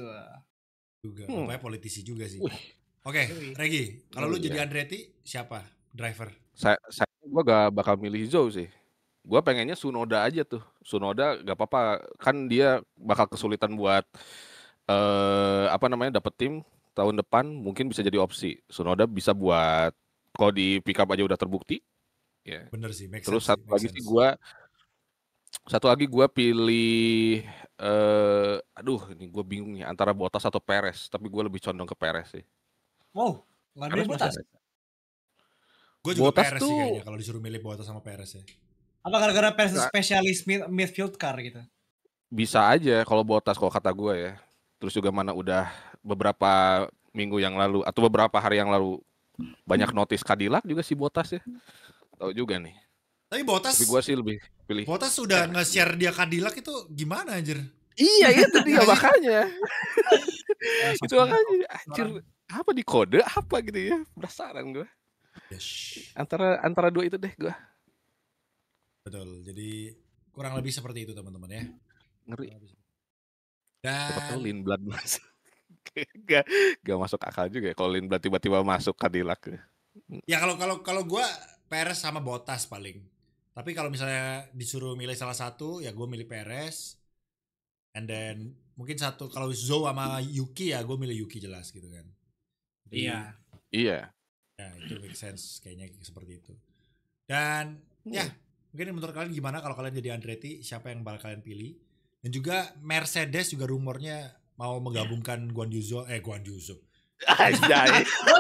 Speaker 4: Juga, bapaknya politisi juga sih.
Speaker 2: Wih.
Speaker 4: Oke, Regi, kalau lu jadi Andretti siapa driver?
Speaker 2: Gue gak bakal milih Zhou sih. Gue pengennya Tsunoda aja tuh. Tsunoda gak apa-apa, kan dia bakal kesulitan buat dapat tim tahun depan, mungkin bisa jadi opsi. Tsunoda bisa buat kalau di pick up aja udah terbukti. Ya.
Speaker 4: Bener sih, make
Speaker 2: Terus
Speaker 4: sense,
Speaker 2: satu lagi gue pilih ini gue bingung nih antara Bottas atau Perez, tapi gue lebih condong ke Perez sih.
Speaker 3: Wow, nggak ada Bottas.
Speaker 4: Gue juga
Speaker 2: Bottas
Speaker 4: Perez sih kayaknya kalau disuruh milih Bottas sama Perez ya.
Speaker 3: Apa gara-gara Perez spesialis midfield car gitu?
Speaker 2: Bisa aja kalau Bottas kalau kata gue ya. Terus juga mana udah beberapa minggu yang lalu atau beberapa hari yang lalu banyak notis Cadillac juga si Bottas ya. Tahu juga nih.
Speaker 4: Tapi gue
Speaker 2: sih lebih pilih.
Speaker 4: Bottas sudah nge-share dia Cadillac itu gimana anjir?
Speaker 2: Iya itu dia makanya. Itu makanya anjir apa di kode apa gitu ya. Penasaran gue.
Speaker 4: Yes.
Speaker 2: Antara dua itu deh gue.
Speaker 4: Betul. Jadi kurang lebih seperti itu teman-teman ya.
Speaker 2: Ngeri.
Speaker 4: Dan
Speaker 2: Lindblad masuk. Gak masuk akal juga ya kalau Lindblad tiba-tiba masuk Cadillac.
Speaker 4: Ya kalau gue Perez sama Bottas paling. Tapi kalau misalnya disuruh milih salah satu ya gue milih Perez. And then mungkin satu kalau Zhou sama Yuki ya gue milih Yuki jelas gitu kan.
Speaker 3: Iya.
Speaker 4: Ya itu make sense kayaknya seperti itu. Dan ya mungkin menurut kalian gimana kalau kalian jadi Andretti, siapa yang bakal kalian pilih? Dan juga Mercedes juga rumornya mau menggabungkan Guan Yu Zhou.
Speaker 2: Anjay.
Speaker 3: Oh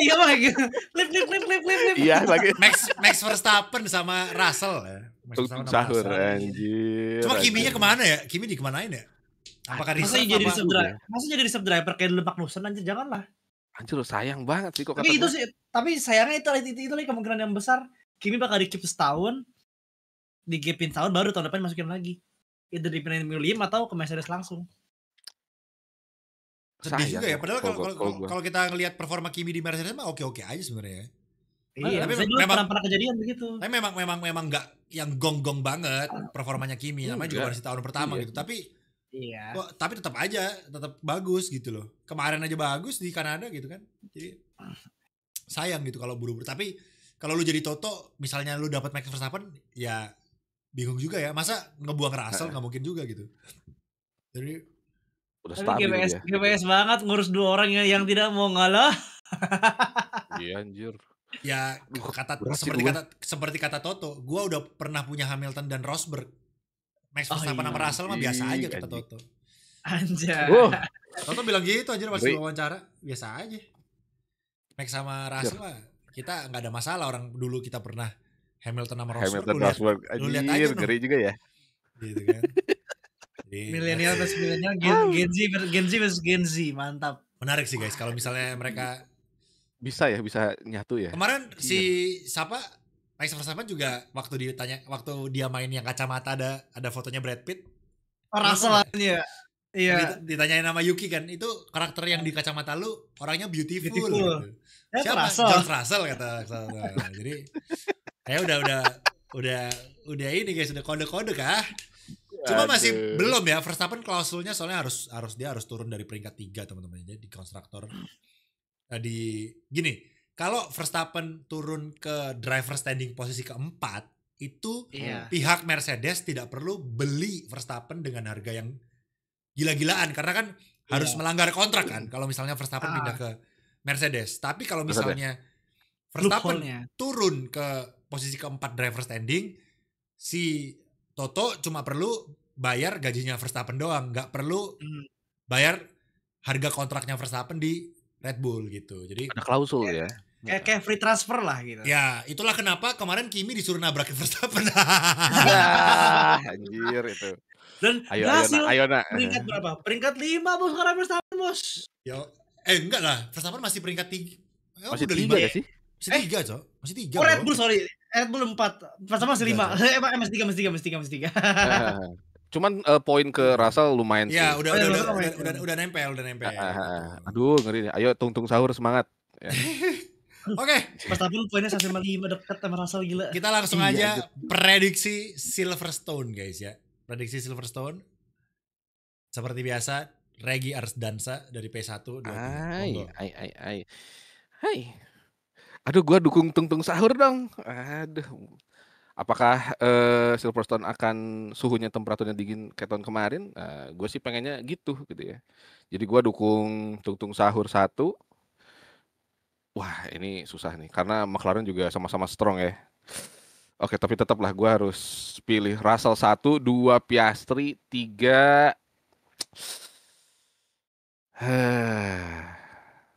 Speaker 3: iya Bang. Lip.
Speaker 2: Iya lagi.
Speaker 4: Max Verstappen sama Russell ya.
Speaker 2: Sahur anjir.
Speaker 4: Cuma Kimi-nya kemana ya? Kimi dikemanain ya? Apakah
Speaker 3: Masa jadi sub driver kayak Lebak Nusan anjir, janganlah.
Speaker 2: Anjir sayang banget sih kok
Speaker 3: tapi itu sih, tapi sayangnya itu lagi kemungkinan yang besar. Kimi bakal di-keep setahun, di-keepin tahun baru tahun depan masukin lagi. Either dipindahin William atau ke Mercedes langsung.
Speaker 4: Sedih juga ya, padahal kalau kita ngelihat performa Kimi di Mercedes mah oke-oke aja sebenarnya.
Speaker 3: Iya, tapi memang pernah kejadian begitu.
Speaker 4: Tapi memang nggak yang gong-gong banget performanya Kimi, namanya juga masih tahun pertama gitu. Tapi tapi tetap bagus gitu loh. Kemarin aja bagus di Kanada gitu kan. Jadi sayang gitu kalau buru-buru. Tapi kalau lu jadi Toto, misalnya lu dapat Max Verstappen, ya bingung juga ya. Masa ngebuang Russell nggak mungkin juga gitu. Jadi
Speaker 2: udah stabil ya.
Speaker 3: GWS banget ngurus dua orang yang tidak mau ngalah.
Speaker 2: Iya anjir.
Speaker 4: Ya seperti kata Toto, gua udah pernah punya Hamilton dan Rosberg. Max Verstappen sama Russell mah biasa aja kata Toto.
Speaker 3: Anjay.
Speaker 4: Toto bilang gitu anjir pas wawancara, biasa aja. Max sama Russell mah kita nggak ada masalah, orang dulu kita pernah Hamilton sama Rosberg. Lu lihat aja
Speaker 2: ngeri juga ya.
Speaker 4: Gitu kan.
Speaker 3: Milenial versus milenial, Gen Z versus Gen Z, mantap.
Speaker 4: Menarik sih guys, kalau misalnya mereka
Speaker 2: bisa nyatu ya.
Speaker 4: Kemarin Max Verstappen juga waktu dia main yang kacamata ada fotonya Brad Pitt.
Speaker 3: Rasalannya. Iya.
Speaker 4: Ditanyain sama Yuki kan, itu karakter yang di kacamata lu orangnya beautiful. Gitu. Siapa? George Russell kata. Jadi ya udah ini guys, udah kode-kode kah? Cuma masih belum ya, Verstappen klausulnya soalnya dia harus turun dari peringkat 3 teman-teman, jadi di konstruktor. Gini, kalau Verstappen turun ke driver standing posisi keempat, itu pihak Mercedes tidak perlu beli Verstappen dengan harga yang gila-gilaan, karena kan harus melanggar kontrak kan kalau misalnya Verstappen pindah ke Mercedes. Tapi kalau misalnya Verstappen turun ke posisi keempat driver standing. Si Toto cuma perlu bayar gajinya Verstappen doang, nggak perlu bayar harga kontraknya Verstappen di Red Bull gitu. Jadi
Speaker 2: ada klausul ya.
Speaker 3: Kayak free transfer lah gitu.
Speaker 4: Ya, itulah kenapa kemarin Kimi disuruh nabrakin Verstappen.
Speaker 2: Anjir itu.
Speaker 3: Dan
Speaker 2: ayo nak.
Speaker 3: Peringkat berapa? Peringkat 5 bos sekarang Verstappen bos.
Speaker 4: Yo, enggak lah, Verstappen masih peringkat 3.
Speaker 2: Masih 3 ya sih?
Speaker 4: Masih 3, Cok. Masih 3.
Speaker 3: Oh, Red Bull sorry. Red Bull 4. Verstappen masih 5. Masih 3.
Speaker 2: Cuman poin ke Russell lumayan sih.
Speaker 4: Ya, udah nempel.
Speaker 2: Aduh, ngeri. Ayo tung sahur semangat. Ya.
Speaker 4: Oke.
Speaker 3: Verstappen poinnya 1,5 dekat sama Russell gila.
Speaker 4: Kita langsung aja prediksi Silverstone guys ya. Prediksi Silverstone. Seperti biasa, Regi Arsdansa dari P1.
Speaker 2: Hai. Aduh, gua dukung tung sahur dong. Aduh. Apakah Silverstone akan suhunya temperaturnya dingin kayak tahun kemarin? Gue sih pengennya gitu ya. Jadi gue dukung tung sahur 1. Wah, ini susah nih karena McLaren juga sama-sama strong ya. Oke, tapi tetaplah gue harus pilih Russell 1, 2 Piastri, 3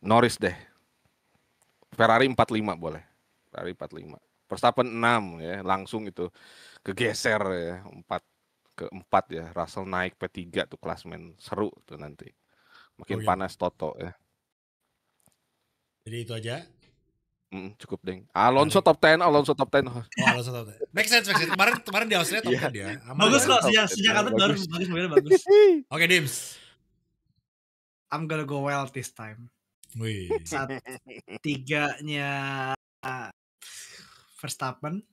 Speaker 2: Norris deh. Ferrari 45 boleh. Ferrari 45. Verstappen 6 ya, langsung itu kegeser ya, 4 ya. Russell naik P3 tuh klasmen, seru tuh nanti. Makin panas Toto ya.
Speaker 4: Jadi itu aja.
Speaker 2: Cukup deng. Alonso top 10.
Speaker 4: Oh, Alonso top 10. Make sense. Kemarin di Austria top 10 ya.
Speaker 3: Bagus kok, sejak kartu baru bagus.
Speaker 4: Oke, Dims.
Speaker 3: I'm gonna go well this time.
Speaker 4: Wih.
Speaker 3: 3-nya Verstappen,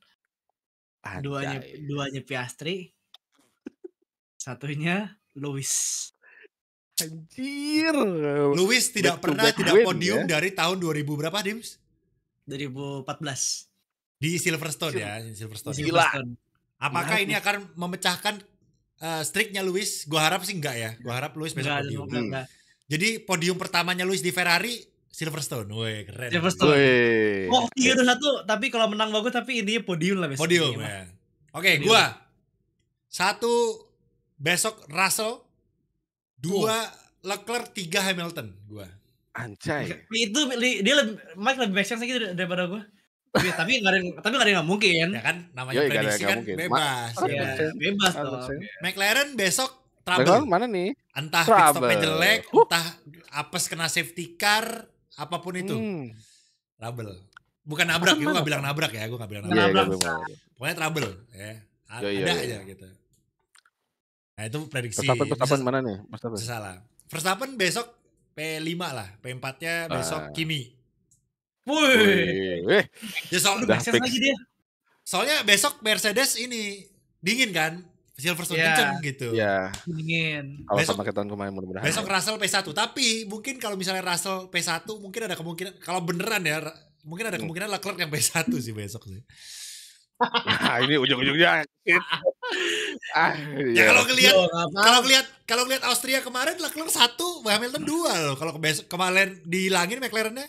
Speaker 3: 2-nya Piastri, 1-nya Lewis.
Speaker 2: Anjir.
Speaker 4: Lewis tidak pernah podium ya? Dari tahun 2000 berapa, Dims?
Speaker 3: 2014.
Speaker 4: Di Silverstone ya, Silverstone.
Speaker 2: Gila.
Speaker 4: Apakah ini akan memecahkan streaknya Lewis? Gua harap sih enggak ya. Gua harap Lewis besok podium.
Speaker 3: Enggak.
Speaker 4: Jadi podium pertamanya Lewis di Ferrari Silverstone. Woi, keren.
Speaker 3: Silverstone. Oh, 3-1, tapi kalau menang bagus tapi intinya podium lah besok.
Speaker 4: Podium ya. Oke, gua 1 besok Russell, 2 Leclerc, 3 Hamilton gua.
Speaker 2: Anjay.
Speaker 3: Itu dia Mike lebih make sense lagi daripada gua. tapi enggak ada yang mungkin.
Speaker 4: Ya kan namanya prediksi kan bebas.
Speaker 3: Bebas dong.
Speaker 4: McLaren besok trouble.
Speaker 2: Mana nih?
Speaker 4: Entah pit stopnya jelek, entah apes kena safety car, apapun itu. Trouble. Bukan nabrak, gue gak bilang nabrak ya. Gue gak bilang nabrak. Pokoknya trouble ya. Ada aja gitu. Nah itu prediksi.
Speaker 2: Verstappen mana nih?
Speaker 4: Verstappen besok P5 lah. P4-nya besok Kimi.
Speaker 3: Wih.
Speaker 4: Ya soalnya besok Mercedes ini dingin kan? Silverstone kenceng gitu.
Speaker 2: Iya.
Speaker 3: Dingin.
Speaker 2: Kalau sama kayak tahun kemarin mudah-mudahan.
Speaker 4: Besok Russell P1, tapi mungkin kalau misalnya Russell P1 mungkin ada kemungkinan kalau beneran ya, mungkin ada kemungkinan Leclerc yang P1 sih besok sih.
Speaker 2: Nah, ini ujung-ujungnya.
Speaker 4: Ya kalau ngelihat Austria kemarin Leclerc 1, Hamilton 2 loh. Kalau kemarin dihilangin McLaren-nya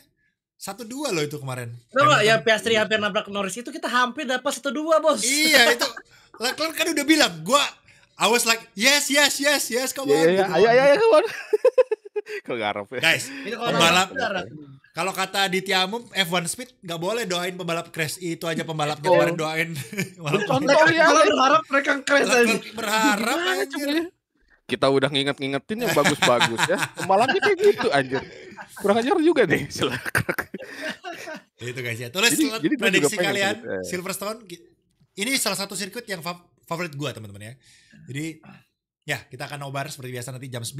Speaker 4: 1-2 loh itu kemarin.
Speaker 3: Coba ya Piastri hampir nabrak Norris itu kita hampir dapat 1-2 bos.
Speaker 4: Iya itu. Leclerc kan udah bilang, I was like yes, come on.
Speaker 2: Iya, ayo, come on. Kok garap ya.
Speaker 4: Guys, pembalap. Kalau kata Ditya Amum, F1 Speed nggak boleh doain pembalap crash. Itu aja pembalapnya kemarin doain.
Speaker 3: Kalau berharap mereka crash aja.
Speaker 4: Berharap aja.
Speaker 2: Kita udah ngingetin yang bagus-bagus ya. Pembalapnya kayak gitu anjir. Kurang ajar juga nih.
Speaker 4: Itu guys ya. Tulis prediksi kalian Silverstone. Ini salah satu sirkuit yang favorit gue teman-teman ya. Jadi ya kita akan nobar seperti biasa nanti jam 9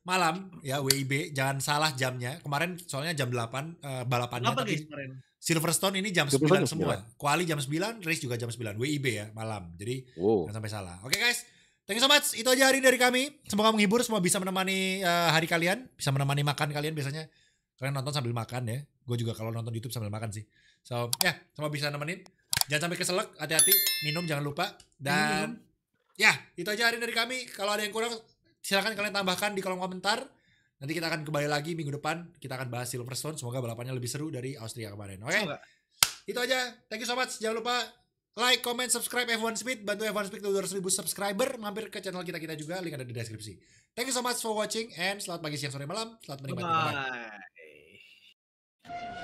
Speaker 4: malam ya WIB. Jangan salah jamnya. Kemarin soalnya jam 8 balapannya. Tapi Silverstone ini jam 9 semua. Quali jam 9, race juga jam 9. WIB ya malam. Jadi jangan sampai salah. Oke guys. Thank you so much. Itu aja hari dari kami. Semoga menghibur. Semua bisa menemani hari kalian. Bisa menemani makan kalian biasanya. Kalian nonton sambil makan ya. Gue juga kalau nonton YouTube sambil makan sih. So ya semua bisa nemenin. Jangan sampai keselak, hati-hati, minum jangan lupa. Dan ya, itu aja hari dari kami. Kalau ada yang kurang, silakan kalian tambahkan di kolom komentar. Nanti kita akan kembali lagi minggu depan. Kita akan bahas Silverstone. Semoga balapannya lebih seru dari Austria kemarin. Oke? Itu aja. Thank you so much. Jangan lupa like, comment, subscribe F1 Speed. Bantu F1 Speed ke 200.000 subscriber. Mampir ke channel kita juga. Link ada di deskripsi. Thank you so much for watching. And selamat pagi, siang, sore, malam. Selamat menikmati. Bye.